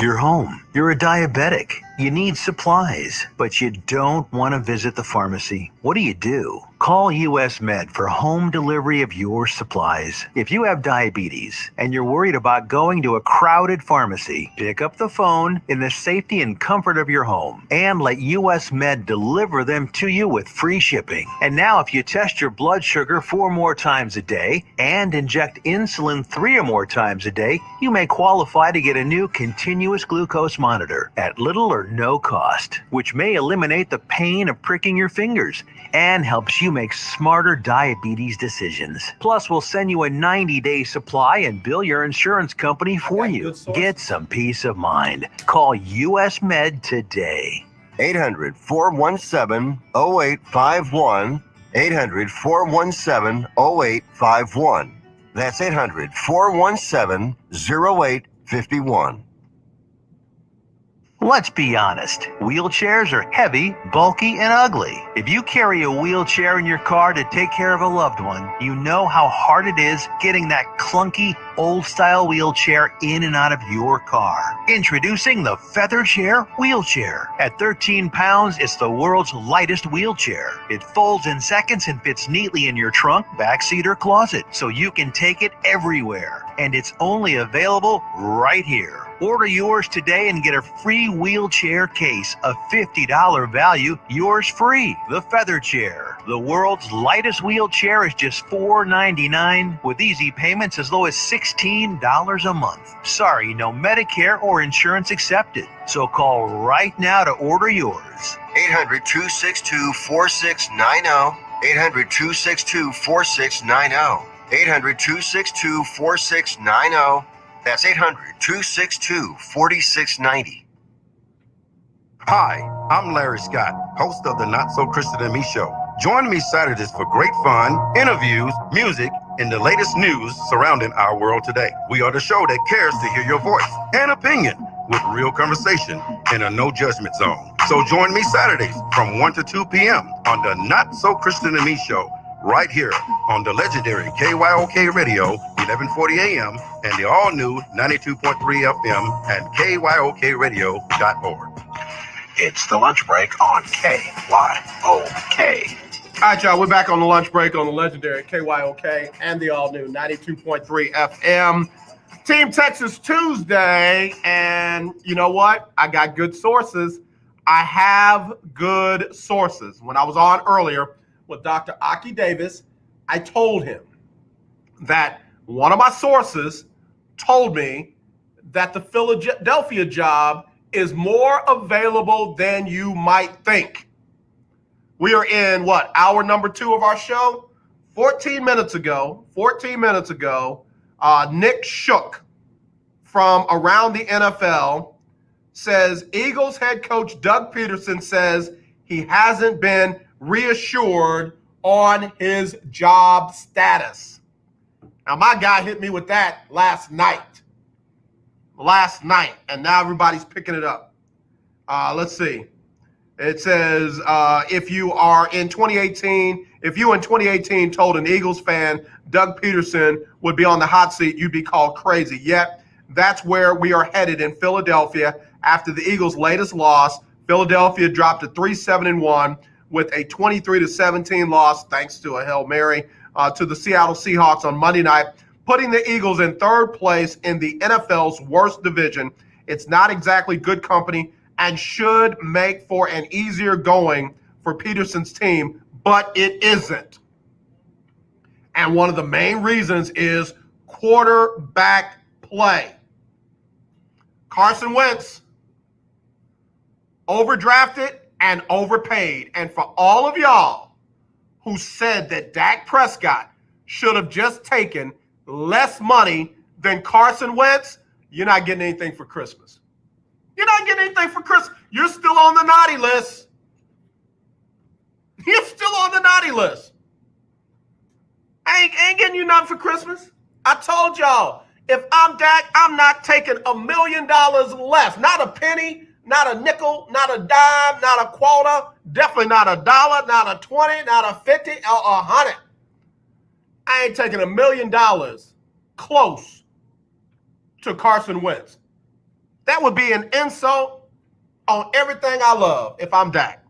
N: You're home. You're a diabetic. You need supplies, but you don't want to visit the pharmacy. What do? Call US Med for home delivery of your supplies. If you have diabetes and you're worried about going to a crowded pharmacy, pick up the phone in the safety and comfort of your home and let US Med deliver them to you with free shipping. And now if you test your blood sugar 4 more times a day and inject insulin 3 or more times a day, you may qualify to get a new continuous glucose monitor at little or no cost, which may eliminate the pain of pricking your fingers and helps you make smarter diabetes decisions. Plus, we'll send you a 90-day supply and bill your insurance company for you. Get some peace of mind. Call US Med today.
E: 800-417-0851. 800-417-0851. That's 800-417-0851.
N: Let's be honest, wheelchairs are heavy, bulky, and ugly. If you carry a wheelchair in your car to take care of a loved one, you know how hard it is getting that clunky, old-style wheelchair in and out of your car. Introducing the Feather Chair Wheelchair. At 13 pounds, it's the world's lightest wheelchair. It folds in seconds and fits neatly in your trunk, backseat, or closet, so you can take it everywhere. and it's only available right here. Order yours today and get a free wheelchair case, a $50 value, yours free. The Feather Chair, the world's lightest wheelchair, is just $4.99 with easy payments as low as $16 a month. Sorry, no Medicare or insurance accepted. So call right now to order yours.
E: 800-262-4690. 800-262-4690. 800-262-4690. That's 800-262-4690.
I: Hi, I'm Larry Scott, host of the Not So Christian and Me Show. Join me Saturdays for great fun, interviews, music, and the latest news surrounding our world today. We are the show that cares to hear your voice and opinion with real conversation in a no judgment zone. So join me Saturdays from 1 to 2 p.m. on the Not So Christian and Me Show, right here on the legendary KYOK Radio, 1140 AM, and the all-new 92.3 FM and KYOKradio.org.
D: It's the lunch break on KYOK.
B: All right, y'all, we're back on the lunch break on the legendary KYOK and the all-new 92.3 FM. Team Texas Tuesday, and you know what? I got good sources. I have good sources. When I was on earlier with Dr. Aki Davis, I told him that one of my sources told me that the Philadelphia job is more available than you might think. We are in hour number 2 of our show? 14 minutes ago, Nick Shook from around the NFL says Eagles head coach Doug Peterson says he hasn't been reassured on his job status. Now, my guy hit me with that last night, and now everybody's picking it up. Let's see. It says, if you in 2018 told an Eagles fan Doug Peterson would be on the hot seat, you'd be called crazy. Yet, that's where we are headed in Philadelphia after the Eagles' latest loss. Philadelphia dropped to 3-7-1 with a 23-17 loss, thanks to a Hail Mary, to the Seattle Seahawks on Monday night, putting the Eagles in 3rd place in the NFL's worst division. It's not exactly good company and should make for an easier going for Peterson's team, but it isn't. And one of the main reasons is quarterback play. Carson Wentz, overdrafted and overpaid. And for all of y'all who said that Dak Prescott should have just taken less money than Carson Wentz, you're not getting anything for Christmas. You're not getting anything for Christmas. You're still on the naughty list. You're still on the naughty list. I ain't getting you nothing for Christmas. I told y'all, if I'm Dak, I'm not taking $1 million less. Not a penny, not a nickel, not a dime, not a quarter, definitely not $1, not a 20, not a 50, or 100. I ain't taking $1 million close to Carson Wentz. That would be an insult on everything I love if I'm Dak.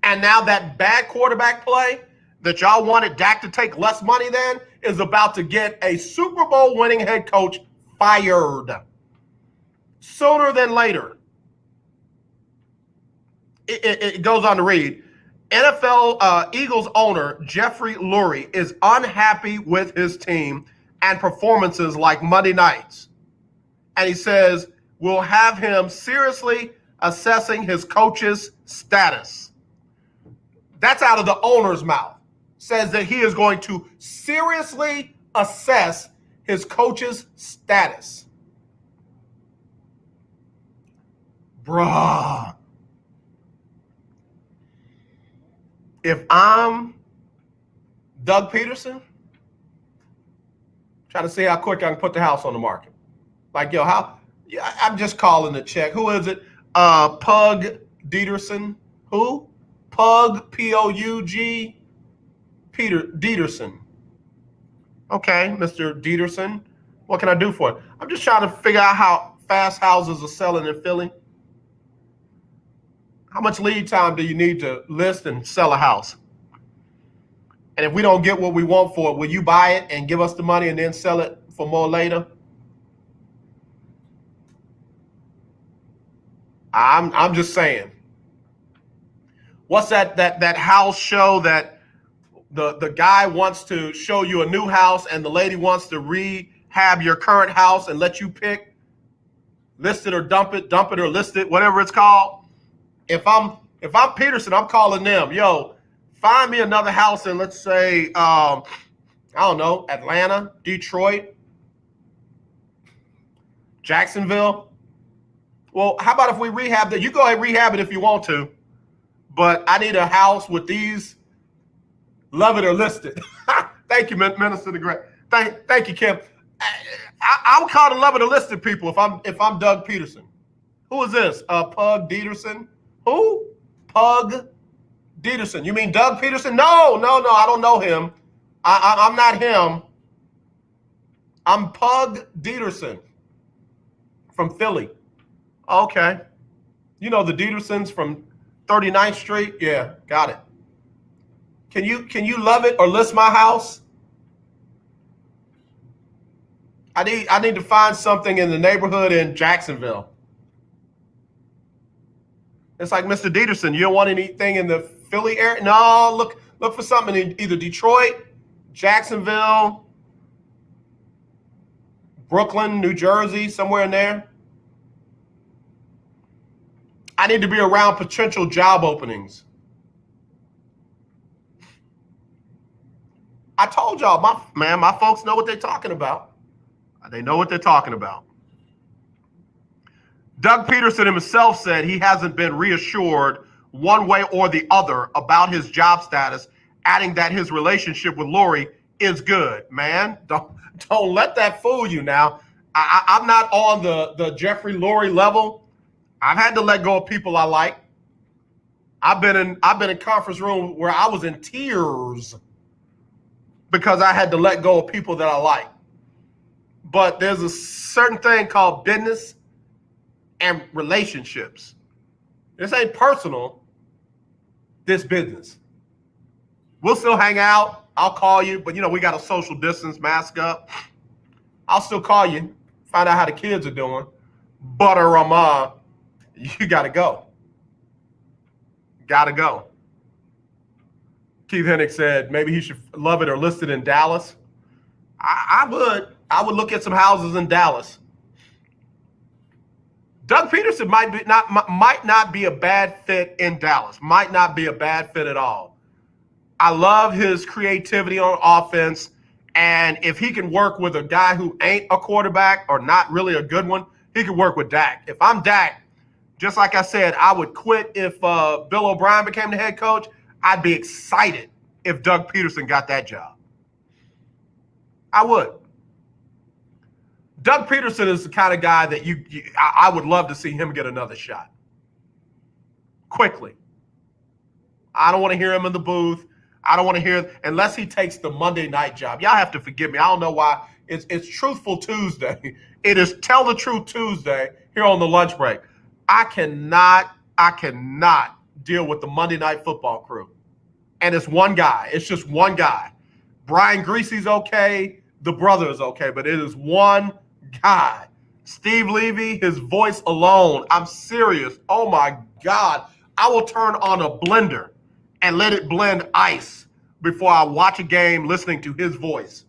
B: And now that bad quarterback play that y'all wanted Dak to take less money than is about to get a Super Bowl winning head coach fired sooner than later. It goes on to read, NFL Eagles owner Jeffrey Lurie is unhappy with his team and performances like Monday nights. And he says, we'll have him seriously assessing his coach's status. That's out of the owner's mouth. Says that he is going to seriously assess his coach's status. Bruh. If I'm Doug Peterson, trying to see how quick I can put the house on the market. Like, yo, I'm just calling the check. Who is it? Pug Dieterson. Who? Pug, P-O-U-G, Peter Dieterson. Okay, Mr. Dieterson. What can I do for it? I'm just trying to figure out how fast houses are selling in Philly. How much lead time do you need to list and sell a house? And if we don't get what we want for it, will you buy it and give us the money and then sell it for more later? I'm just saying. What's that house show that the guy wants to show you a new house and the lady wants to rehab your current house and let you pick, list it or dump it or list it, whatever it's called? If I'm Peterson, I'm calling them, yo, find me another house in, let's say, I don't know, Atlanta, Detroit, Jacksonville. Well, how about if we rehab that? You go ahead and rehab it if you want to, but I need a house with these, love it or list it. Thank you, Minister DeGray. Thank you, Kim. I would call the love it or list it people if I'm Doug Peterson. Who is this? Pug Dieterson? Who? Pug Dieterson. You mean Doug Peterson? No, I don't know him. I'm not him. I'm Pug Dieterson from Philly. Okay. You know the Dietersons from 39th Street? Yeah, got it. Can you love it or list my house? I need to find something in the neighborhood in Jacksonville. It's like, Mr. Dieterson, you don't want anything in the Philly area? No, look for something in either Detroit, Jacksonville, Brooklyn, New Jersey, somewhere in there. I need to be around potential job openings. I told y'all, my folks know what they're talking about. They know what they're talking about. Doug Peterson himself said he hasn't been reassured one way or the other about his job status, adding that his relationship with Lori is good. Man, don't let that fool you now. I'm not on the Jeffrey Lurie level. I've had to let go of people I like. I've been in conference room where I was in tears because I had to let go of people that I like. But there's a certain thing called business and relationships. This ain't personal. This business. We'll still hang out. I'll call you, but we got a social distance mask up. I'll still call you, find out how the kids are doing. But you gotta go. Gotta go. Keith Hennick said maybe he should love it or list it in Dallas. I would look at some houses in Dallas. Doug Peterson might not be a bad fit in Dallas. Might not be a bad fit at all. I love his creativity on offense, and if he can work with a guy who ain't a quarterback or not really a good one, he can work with Dak. If I'm Dak, just like I said, I would quit if Bill O'Brien became the head coach. I'd be excited if Doug Peterson got that job. I would. Doug Peterson is the kind of guy that I would love to see him get another shot. Quickly. I don't want to hear him in the booth. I don't want to hear, unless he takes the Monday night job. Y'all have to forgive me. I don't know why. It's Truthful Tuesday. It is Tell the Truth Tuesday here on the lunch break. I cannot deal with the Monday Night Football crew. And it's one guy. It's just one guy. Brian Greasy's okay. The brother is okay. But it is one guy. Steve Levy, his voice alone. I'm serious. Oh, my God. I will turn on a blender and let it blend ice before I watch a game listening to his voice.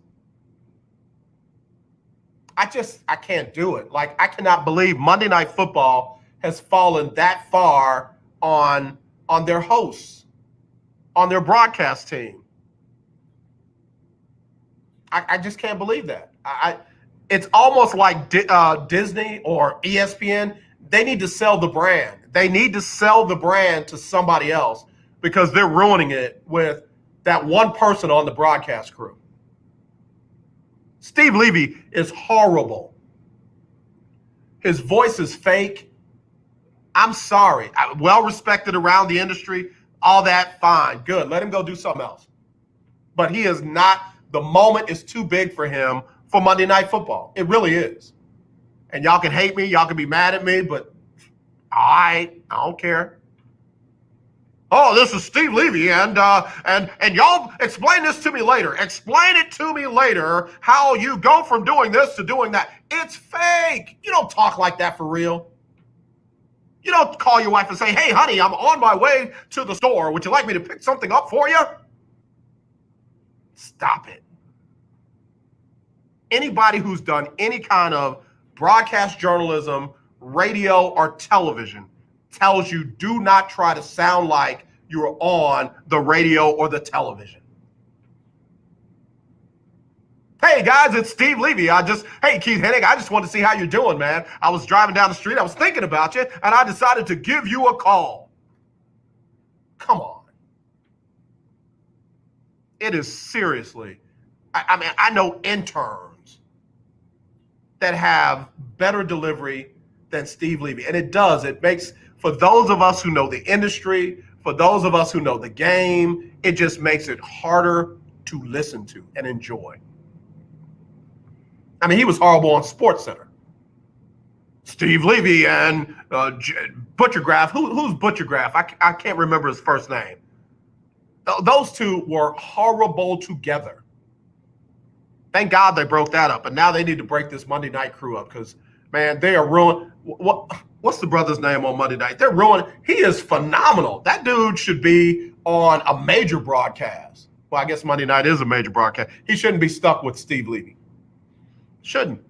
B: I can't do it. Like, I cannot believe Monday Night Football has fallen that far on their hosts, on their broadcast team. I just can't believe that. It's almost like Disney or ESPN. They need to sell the brand. They need to sell the brand to somebody else because they're ruining it with that one person on the broadcast crew. Steve Levy is horrible. His voice is fake. I'm sorry. Well respected around the industry. All that, fine. Good. Let him go do something else. But he is not, the moment is too big for him for Monday Night Football. It really is. And y'all can hate me. Y'all can be mad at me, but I don't care. Oh, this is Steve Levy, and y'all explain this to me later. Explain it to me later how you go from doing this to doing that. It's fake. You don't talk like that for real. You don't call your wife and say, hey, honey, I'm on my way to the store. Would you like me to pick something up for you? Stop it. Anybody who's done any kind of broadcast journalism, radio, or television tells you do not try to sound like you're on the radio or the television. Hey guys, it's Steve Levy. Hey Keith Hennig, I just wanted to see how you're doing, man. I was driving down the street, I was thinking about you, and I decided to give you a call. Come on. It is seriously, I mean, I know interns that have better delivery than Steve Levy. And it makes, for those of us who know the industry, for those of us who know the game, it just makes it harder to listen to and enjoy. I mean, he was horrible on SportsCenter. Steve Levy and Butchergraph. Who's Butchergraph? I can't remember his first name. Those two were horrible together. Thank God they broke that up, but now they need to break this Monday night crew up because, man, they are ruined. What's the brother's name on Monday night? They're ruined. He is phenomenal. That dude should be on a major broadcast. Well, I guess Monday night is a major broadcast. He shouldn't be stuck with Steve Levy. Shouldn't.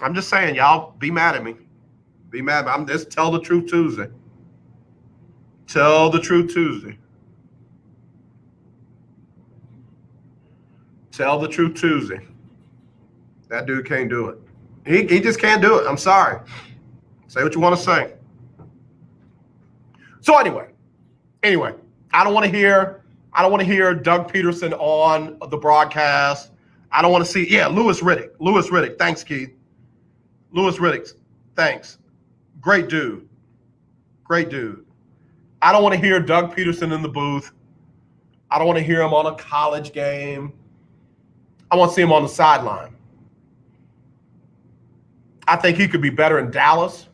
B: I'm just saying, y'all be mad at me. Be mad at me. I'm just Tell the Truth Tuesday. Tell the Truth Tuesday. Tell the Truth Tuesday. That dude can't do it. He just can't do it. I'm sorry. Say what you want to say. So anyway, I don't want to hear Doug Peterson on the broadcast. I don't want to see, Louis Riddick. Thanks, Keith. Louis Riddick, thanks. Great dude. I don't want to hear Doug Peterson in the booth. I don't want to hear him on a college game. I want to see him on the sideline. I think he could be better in Dallas.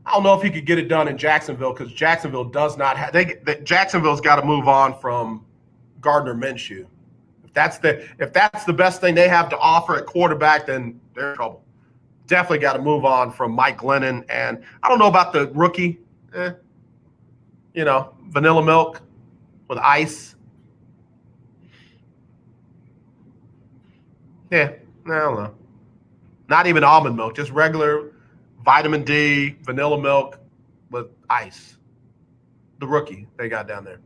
B: I don't know if he could get it done in Jacksonville because Jacksonville does not have. Jacksonville's got to move on from Gardner Minshew. If that's the best thing they have to offer at quarterback, then they're in trouble. Definitely got to move on from Mike Glennon, and I don't know about the rookie. Vanilla milk with ice. Yeah, I don't know. Not even almond milk, just regular vitamin D, vanilla milk with ice. The rookie they got down there.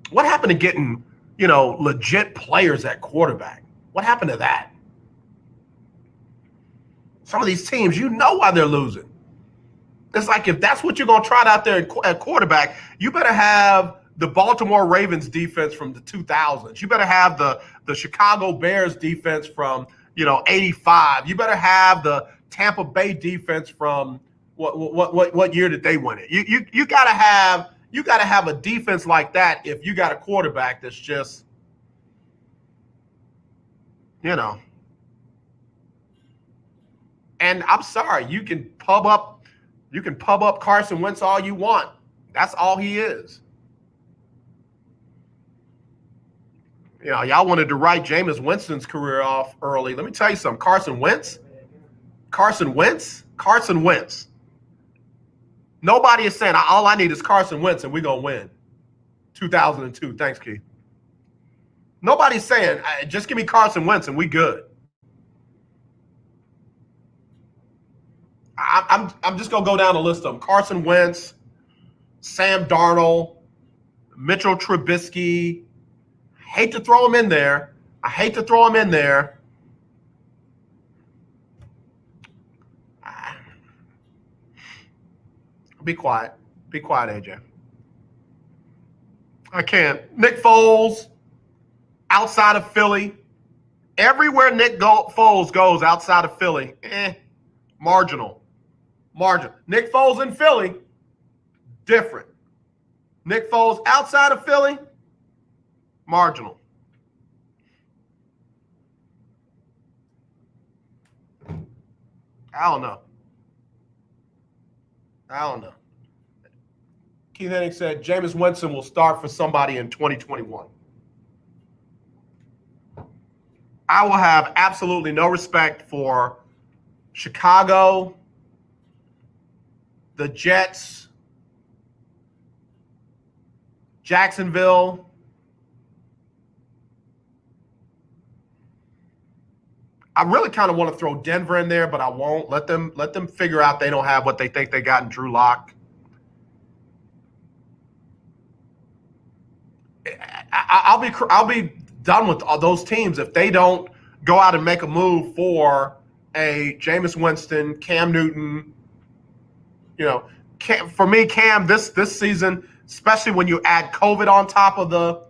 B: What happened to getting, legit players at quarterback? What happened to that? Some of these teams, why they're losing. It's like if that's what you're going to try out there at quarterback, you better have the Baltimore Ravens defense from the 2000s. You better have the Chicago Bears defense from, 85. You better have the Tampa Bay defense from what year did they win it? You got to have a defense like that if you got a quarterback that's just, And I'm sorry, you can pub up Carson Wentz all you want. That's all he is. Y'all wanted to write Jameis Winston's career off early. Let me tell you something. Carson Wentz. Nobody is saying, all I need is Carson Wentz and we're going to win. 2002. Thanks, Keith. Nobody's saying, just give me Carson Wentz and we good. I'm just going to go down the list of them. Carson Wentz, Sam Darnold, Mitchell Trubisky. Hate to throw him in there. Be quiet, AJ. I can't. Nick Foles, outside of Philly. Everywhere Nick Foles goes outside of Philly, marginal. Nick Foles in Philly, different. Nick Foles outside of Philly, marginal. I don't know. I don't know. Keith Hennig said Jameis Winston will start for somebody in 2021. I will have absolutely no respect for Chicago, the Jets, Jacksonville. I really kind of want to throw Denver in there, but I won't. Let them figure out they don't have what they think they got in Drew Lock. I'll be done with all those teams if they don't go out and make a move for a Jameis Winston, Cam Newton. You know, for me, Cam this season, especially when you add COVID on top of the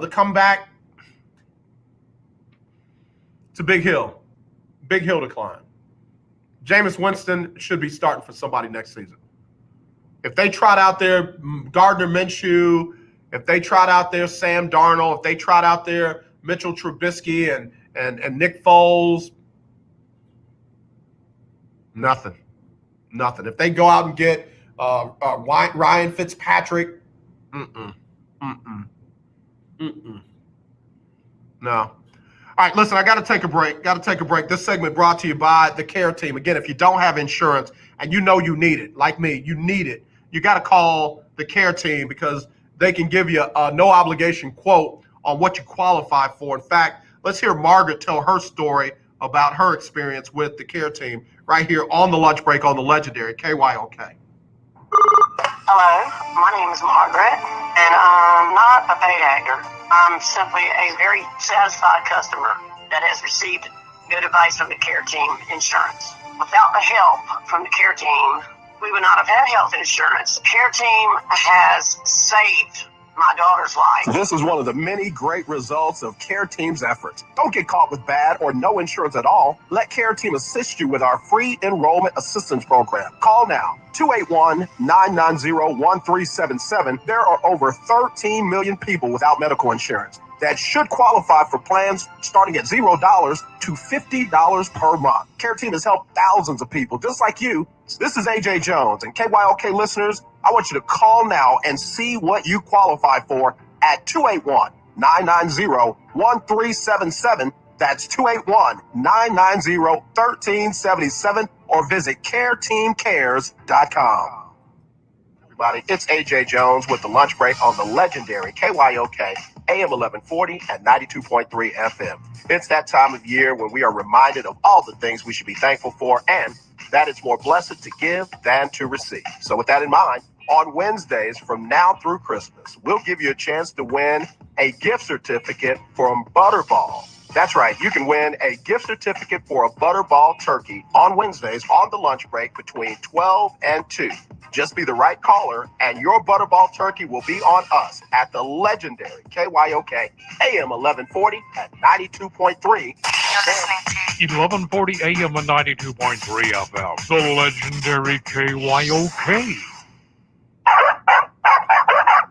B: comeback, it's a big hill to climb. Jameis Winston should be starting for somebody next season. If they trot out there Gardner Minshew, if they trot out there Sam Darnold, if they trot out there Mitchell Trubisky and Nick Foles, nothing. If they go out and get Ryan Fitzpatrick, no. All right, listen, I got to take a break. This segment brought to you by the Care Team. Again, if you don't have insurance and you know you need it, like me, you need it, you got to call the Care Team because they can give you a no-obligation quote on what you qualify for. In fact, let's hear Margaret tell her story about her experience with the Care Team right here on the lunch break on the legendary KYOK.
O: Hello, my name is Margaret, and I'm not a paid actor. I'm simply a very satisfied customer that has received good advice from the Care Team Insurance. Without the help from the Care Team, we would not have had health insurance. Care Team has saved my daughter's life.
D: This is one of the many great results of Care Team's efforts. Don't get caught with bad or no insurance at all. Let Care Team assist you with our free enrollment assistance program. Call now, 281-990-1377. There are over 13 million people without medical insurance that should qualify for plans starting at $0 to $50 per month. Care Team has helped thousands of people just like you. This is AJ Jones, and KYOK listeners, I want you to call now and see what you qualify for at 281-990-1377. That's 281-990-1377, or visit careteamcares.com. Everybody, it's AJ Jones with the lunch break on the legendary KYOK AM 1140 and 92.3 FM. It's that time of year when we are reminded of all the things we should be thankful for, and that it's more blessed to give than to receive. So with that in mind, on Wednesdays from now through Christmas, we'll give you a chance to win a gift certificate from Butterball. That's right, you can win a gift certificate for a Butterball turkey on Wednesdays on the lunch break between 12 and 2. Just be the right caller, and your Butterball turkey will be on us at the legendary KYOK AM 1140 at 92.3.
F: 1140 AM and 92.3 FM. The legendary KYOK.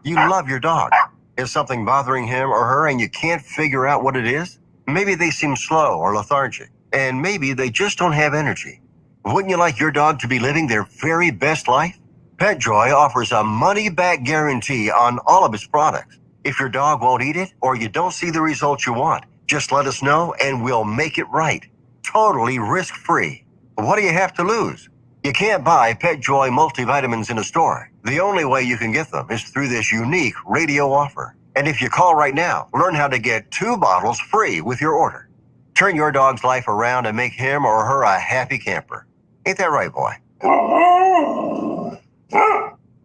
E: You love your dog. Is something bothering him or her and you can't figure out what it is? Maybe they seem slow or lethargic, and maybe they just don't have energy. Wouldn't you like your dog to be living their very best life? PetJoy offers a money-back guarantee on all of its products. If your dog won't eat it or you don't see the results you want, just let us know and we'll make it right. Totally risk-free. What do you have to lose? You can't buy PetJoy multivitamins in a store. The only way you can get them is through this unique radio offer. And if you call right now, learn how to get 2 bottles free with your order. Turn your dog's life around and make him or her a happy camper. Ain't that right, boy?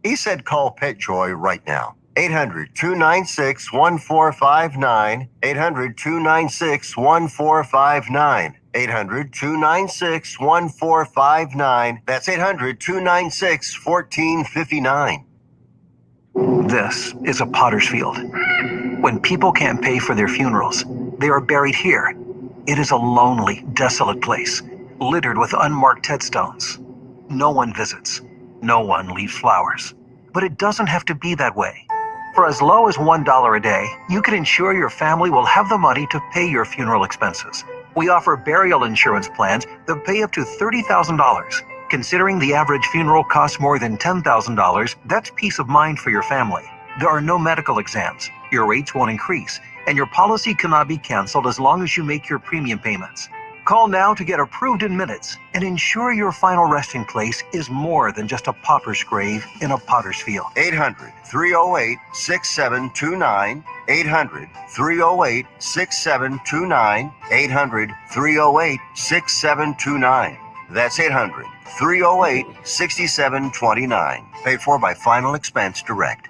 E: He said call PetJoy right now. 800-296-1459. 800-296-1459. 800-296-1459. That's 800-296-1459.
P: This is a potter's field. When people can't pay for their funerals, they are buried here. It is a lonely, desolate place, littered with unmarked headstones. No one visits. No one leaves flowers. But it doesn't have to be that way. For as low as $1 a day, you can ensure your family will have the money to pay your funeral expenses. We offer burial insurance plans that pay up to $30,000. Considering the average funeral costs more than $10,000, that's peace of mind for your family. There are no medical exams, your rates won't increase, and your policy cannot be canceled as long as you make your premium payments. Call now to get approved in minutes and ensure your final resting place is more than just a pauper's grave in a potter's field.
E: 800-308-6729. 800-308-6729. 800-308-6729. That's 800-308-6729. Paid for by Final Expense Direct.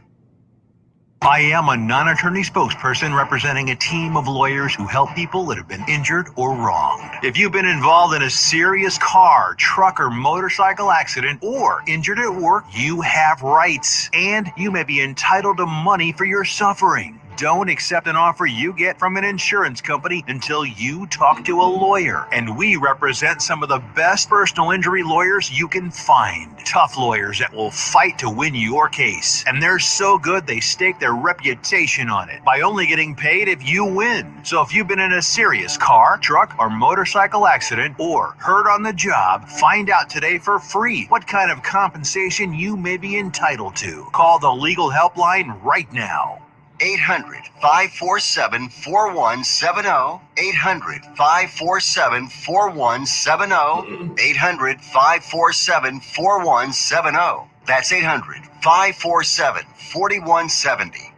Q: I am a non-attorney spokesperson representing a team of lawyers who help people that have been injured or wronged. If you've been involved in a serious car, truck, or motorcycle accident or injured at work, you have rights, and you may be entitled to money for your suffering. Don't accept an offer you get from an insurance company until you talk to a lawyer. And we represent some of the best personal injury lawyers you can find. Tough lawyers that will fight to win your case. And they're so good they stake their reputation on it by only getting paid if you win. So if you've been in a serious car, truck, or motorcycle accident or hurt on the job, find out today for free what kind of compensation you may be entitled to. Call the legal helpline right now.
E: 800-547-4170. 800-547-4170. 800-547-4170. That's 800-547-4170.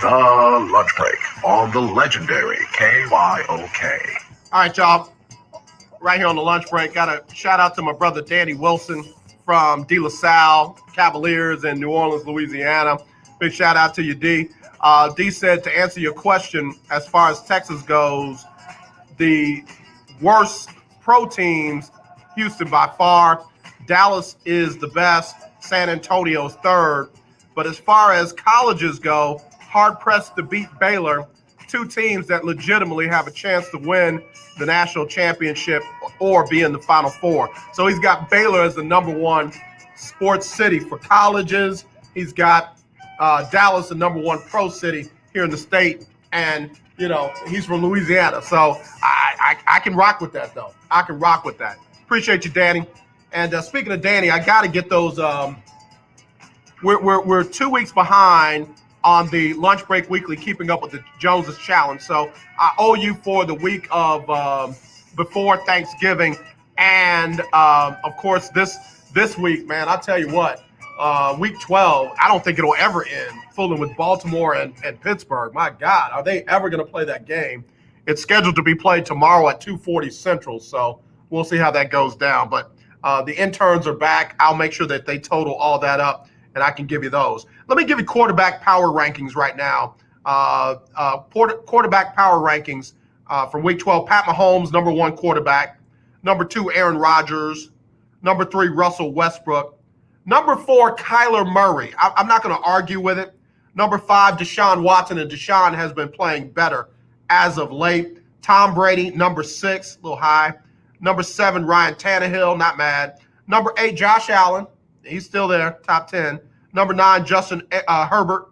A: The Lunch Break on the legendary KYOK.
B: All right, y'all. Right here on the lunch break, got a shout out to my brother Danny Wilson from De La Salle Cavaliers in New Orleans, Louisiana. Big shout out to you, D. D said, to answer your question, as far as Texas goes, the worst pro teams, Houston by far, Dallas is the best, San Antonio's third. But as far as colleges go, hard-pressed to beat Baylor, two teams that legitimately have a chance to win the national championship or be in the Final Four. So he's got Baylor as the number one sports city for colleges. He's got Dallas, the number one pro city here in the state, and he's from Louisiana, so I can rock with that though. I can rock with that. Appreciate you, Danny. And speaking of Danny, I got to get those. We're 2 weeks behind on the Lunch Break Weekly, keeping up with the Joneses Challenge. So I owe you for the week of before Thanksgiving, and of course this week, man. I'll tell you what. Week 12, I don't think it'll ever end fooling with Baltimore and Pittsburgh. My God, are they ever going to play that game? It's scheduled to be played tomorrow at 2:40 Central, so we'll see how that goes down. But the interns are back. I'll make sure that they total all that up, and I can give you those. Let me give you quarterback power rankings right now. Quarterback power rankings from Week 12. Pat Mahomes, number one quarterback. Number two, Aaron Rodgers. Number three, Russell Westbrook. Number four, Kyler Murray. I'm not going to argue with it. Number five, Deshaun Watson, and Deshaun has been playing better as of late. Tom Brady, number six, a little high. Number seven, Ryan Tannehill, not mad. Number eight, Josh Allen. He's still there, top 10. Number nine, Justin Herbert.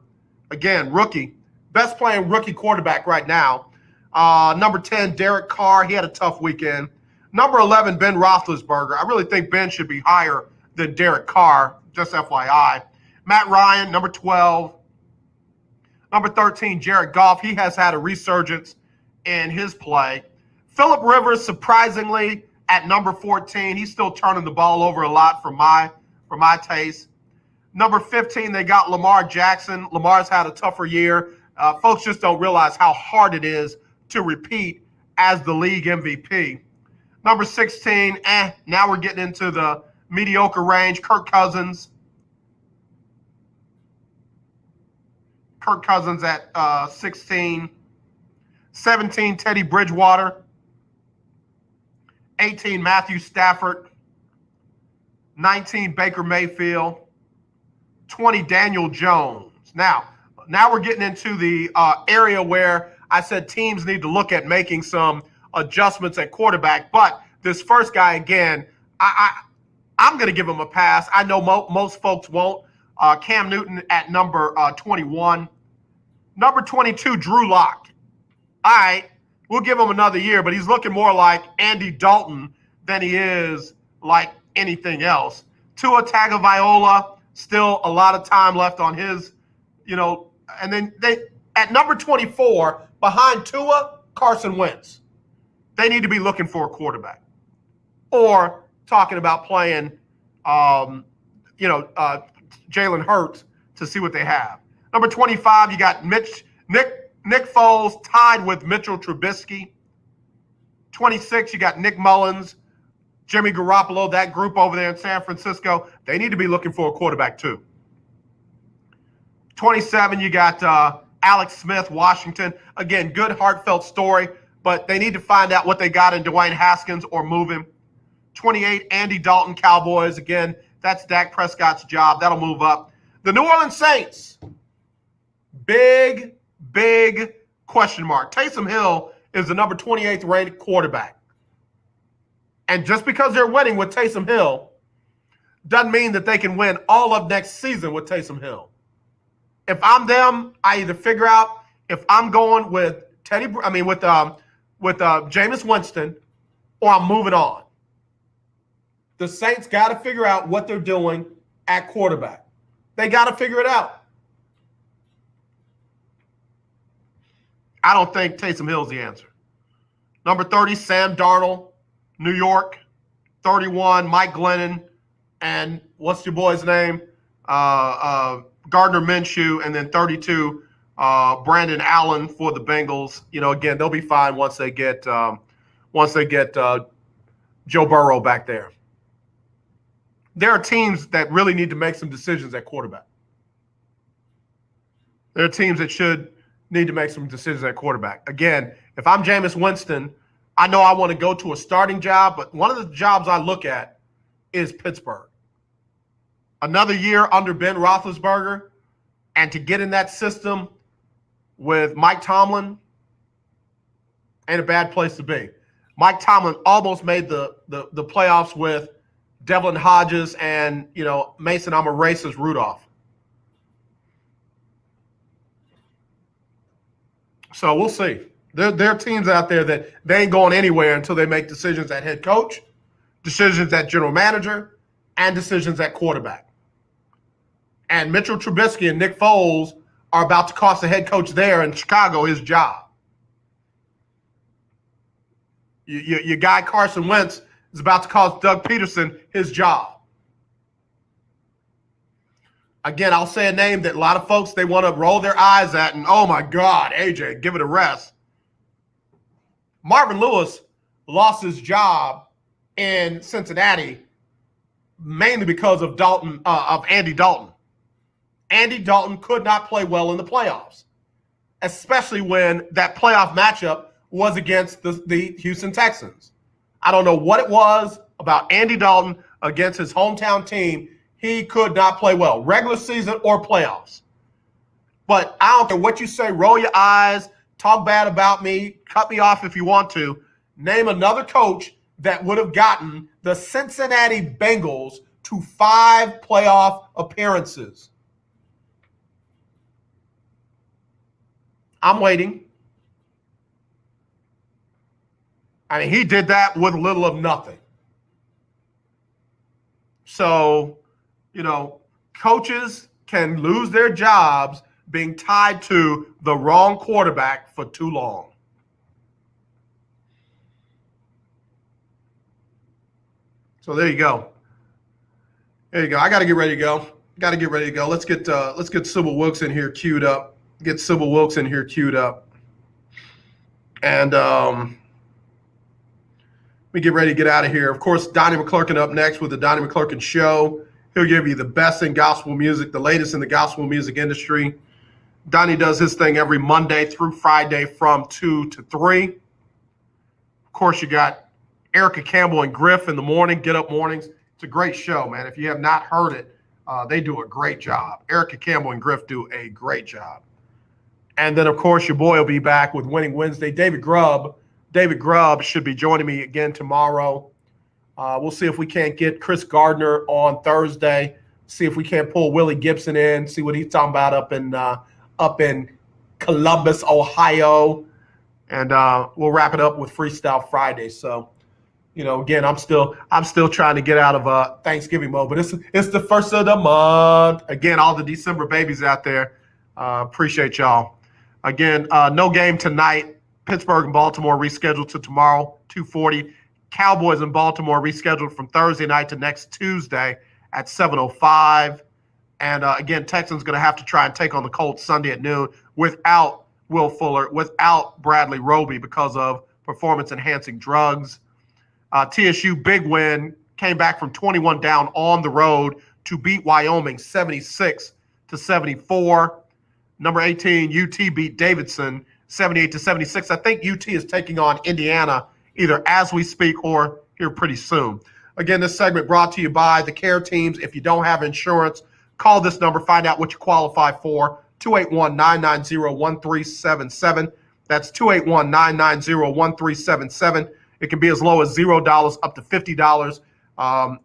B: Again, rookie. Best playing rookie quarterback right now. Number 10, Derek Carr. He had a tough weekend. Number 11, Ben Roethlisberger. I really think Ben should be higher than Derek Carr, just FYI. Matt Ryan, number 12. Number 13, Jared Goff. He has had a resurgence in his play. Phillip Rivers, surprisingly, at number 14. He's still turning the ball over a lot for my taste. Number 15, they got Lamar Jackson. Lamar's had a tougher year. Folks just don't realize how hard it is to repeat as the league MVP. Number 16, now we're getting into the mediocre range. Kirk Cousins at 16. 17, Teddy Bridgewater. 18, Matthew Stafford. 19, Baker Mayfield. 20, Daniel Jones. Now we're getting into the area where I said teams need to look at making some adjustments at quarterback. But this first guy, again, I'm going to give him a pass. I know most folks won't. Cam Newton at number 21. Number 22, Drew Lock. All right, we'll give him another year, but he's looking more like Andy Dalton than he is like anything else. Tua Tagovailoa, still a lot of time left on his, and then they at number 24 behind Tua, Carson Wentz. They need to be looking for a quarterback or talking about playing, Jalen Hurts to see what they have. Number 25, you got Nick Foles tied with Mitchell Trubisky. 26, you got Nick Mullins, Jimmy Garoppolo, that group over there in San Francisco. They need to be looking for a quarterback too. 27, you got Alex Smith, Washington. Again, good heartfelt story, but they need to find out what they got in Dwayne Haskins or move him. 28, Andy Dalton, Cowboys. Again, that's Dak Prescott's job. That'll move up. The New Orleans Saints, big question mark. Taysom Hill is the number 28th ranked quarterback. And just because they're winning with Taysom Hill doesn't mean that they can win all of next season with Taysom Hill. If I'm them, I either figure out if I'm going with Jameis Winston, or I'm moving on. The Saints got to figure out what they're doing at quarterback. They got to figure it out. I don't think Taysom Hill's the answer. Number 30, Sam Darnold, New York. 31, Mike Glennon, and what's your boy's name? Gardner Minshew, and then 32, Brandon Allen for the Bengals. Again, they'll be fine once they get Joe Burrow back there. There are teams that really need to make some decisions at quarterback. There are teams that should need to make some decisions at quarterback. Again, if I'm Jameis Winston, I know I want to go to a starting job, but one of the jobs I look at is Pittsburgh. Another year under Ben Roethlisberger, and to get in that system with Mike Tomlin ain't a bad place to be. Mike Tomlin almost made the playoffs with Devlin Hodges and, Mason, I'm a racist, Rudolph. So we'll see. There are teams out there that they ain't going anywhere until they make decisions at head coach, decisions at general manager, and decisions at quarterback. And Mitchell Trubisky and Nick Foles are about to cost the head coach there in Chicago his job. Your guy Carson Wentz is about to cost Doug Peterson his job. Again, I'll say a name that a lot of folks, they want to roll their eyes at, and oh my God, AJ, give it a rest. Marvin Lewis lost his job in Cincinnati mainly because of Andy Dalton. Andy Dalton could not play well in the playoffs, especially when that playoff matchup was against the Houston Texans. I don't know what it was about Andy Dalton against his hometown team. He could not play well, regular season or playoffs. But I don't care what you say, roll your eyes, talk bad about me, cut me off if you want to. Name another coach that would have gotten the Cincinnati Bengals to 5 playoff appearances. I'm waiting. He did that with little of nothing. So, coaches can lose their jobs being tied to the wrong quarterback for too long. So there you go. There you go. I got to get ready to go. Let's get Sybil Wilkes in here queued up. And we get ready to get out of here. Of course, Donnie McClurkin up next with the Donnie McClurkin Show. He'll give you the best in gospel music, the latest in the gospel music industry. Donnie does his thing every Monday through Friday from 2 to 3. Of course, you got Erica Campbell and Griff in the morning, Get Up Mornings. It's a great show, man. If you have not heard it, they do a great job. Erica Campbell and Griff do a great job. And then, of course, your boy will be back with Winning Wednesday. David Grubb should be joining me again tomorrow. We'll see if we can't get Chris Gardner on Thursday. See if we can't pull Willie Gibson in. See what he's talking about up in Columbus, Ohio. And we'll wrap it up with Freestyle Friday. So Again, I'm still trying to get out of Thanksgiving mode, but it's the first of the month. Again, all the December babies out there, appreciate y'all. Again, no game tonight. Pittsburgh and Baltimore rescheduled to tomorrow, 2:40. Cowboys and Baltimore rescheduled from Thursday night to next Tuesday at 7:05. And again, Texans going to have to try and take on the Colts Sunday at noon without Will Fuller, without Bradley Roby because of performance-enhancing drugs. TSU big win, came back from 21 down on the road to beat Wyoming 76-74. Number 18, UT beat Davidson 78-76. I think UT is taking on Indiana either as we speak or here pretty soon. Again, this segment brought to you by the care teams. If you don't have insurance, call this number, find out what you qualify for, 281-990-1377. That's 281-990-1377. It can be as low as $0 up to $50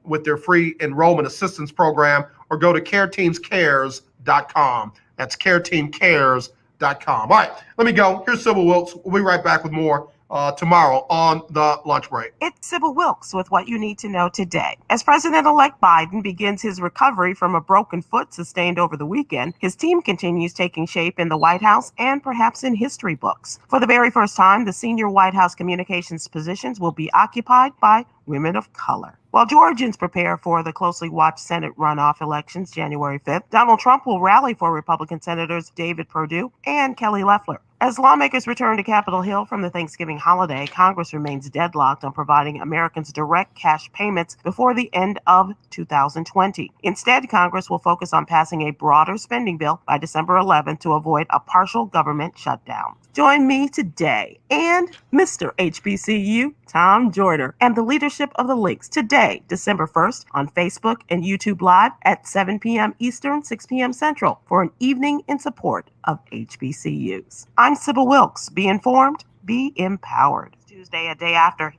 B: with their free enrollment assistance program, or go to careteamscares.com. That's careteamcares.com. All right, let me go. Here's Sybil Wilkes. We'll be right back with more tomorrow on the lunch break.
L: It's Sybil Wilkes with what you need to know today. As President-elect Biden begins his recovery from a broken foot sustained over the weekend, his team continues taking shape in the White House and perhaps in history books. For the very first time, the senior White House communications positions will be occupied by women of color. While Georgians prepare for the closely watched Senate runoff elections January 5th, Donald Trump will rally for Republican Senators David Perdue and Kelly Loeffler. As lawmakers return to Capitol Hill from the Thanksgiving holiday, Congress remains deadlocked on providing Americans direct cash payments before the end of 2020. Instead, Congress will focus on passing a broader spending bill by December 11th to avoid a partial government shutdown. Join me today and Mr. HBCU, Tom Joyner, and the leadership of the Links today, December 1st, on Facebook and YouTube Live at 7 p.m. Eastern, 6 p.m. Central for an evening in support of HBCUs. I'm Sybil Wilkes. Be informed, be empowered. Tuesday, a day after.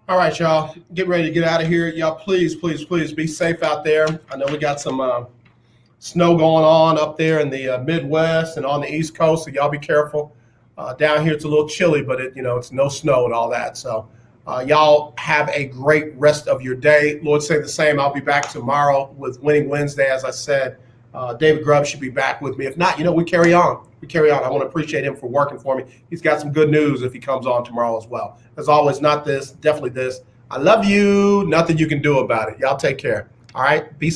B: All right, y'all, get ready to get out of here. Y'all, please be safe out there. I know we got some snow going on up there in the Midwest and on the East Coast, so y'all be careful. Down here, it's a little chilly, but it's no snow and all that. So y'all have a great rest of your day. Lord say the same. I'll be back tomorrow with Winning Wednesday, as I said. David Grubb should be back with me. If not, we carry on. I want to appreciate him for working for me. He's got some good news if he comes on tomorrow as well. As always, not this, definitely this. I love you. Nothing you can do about it. Y'all take care. All right? Be safe.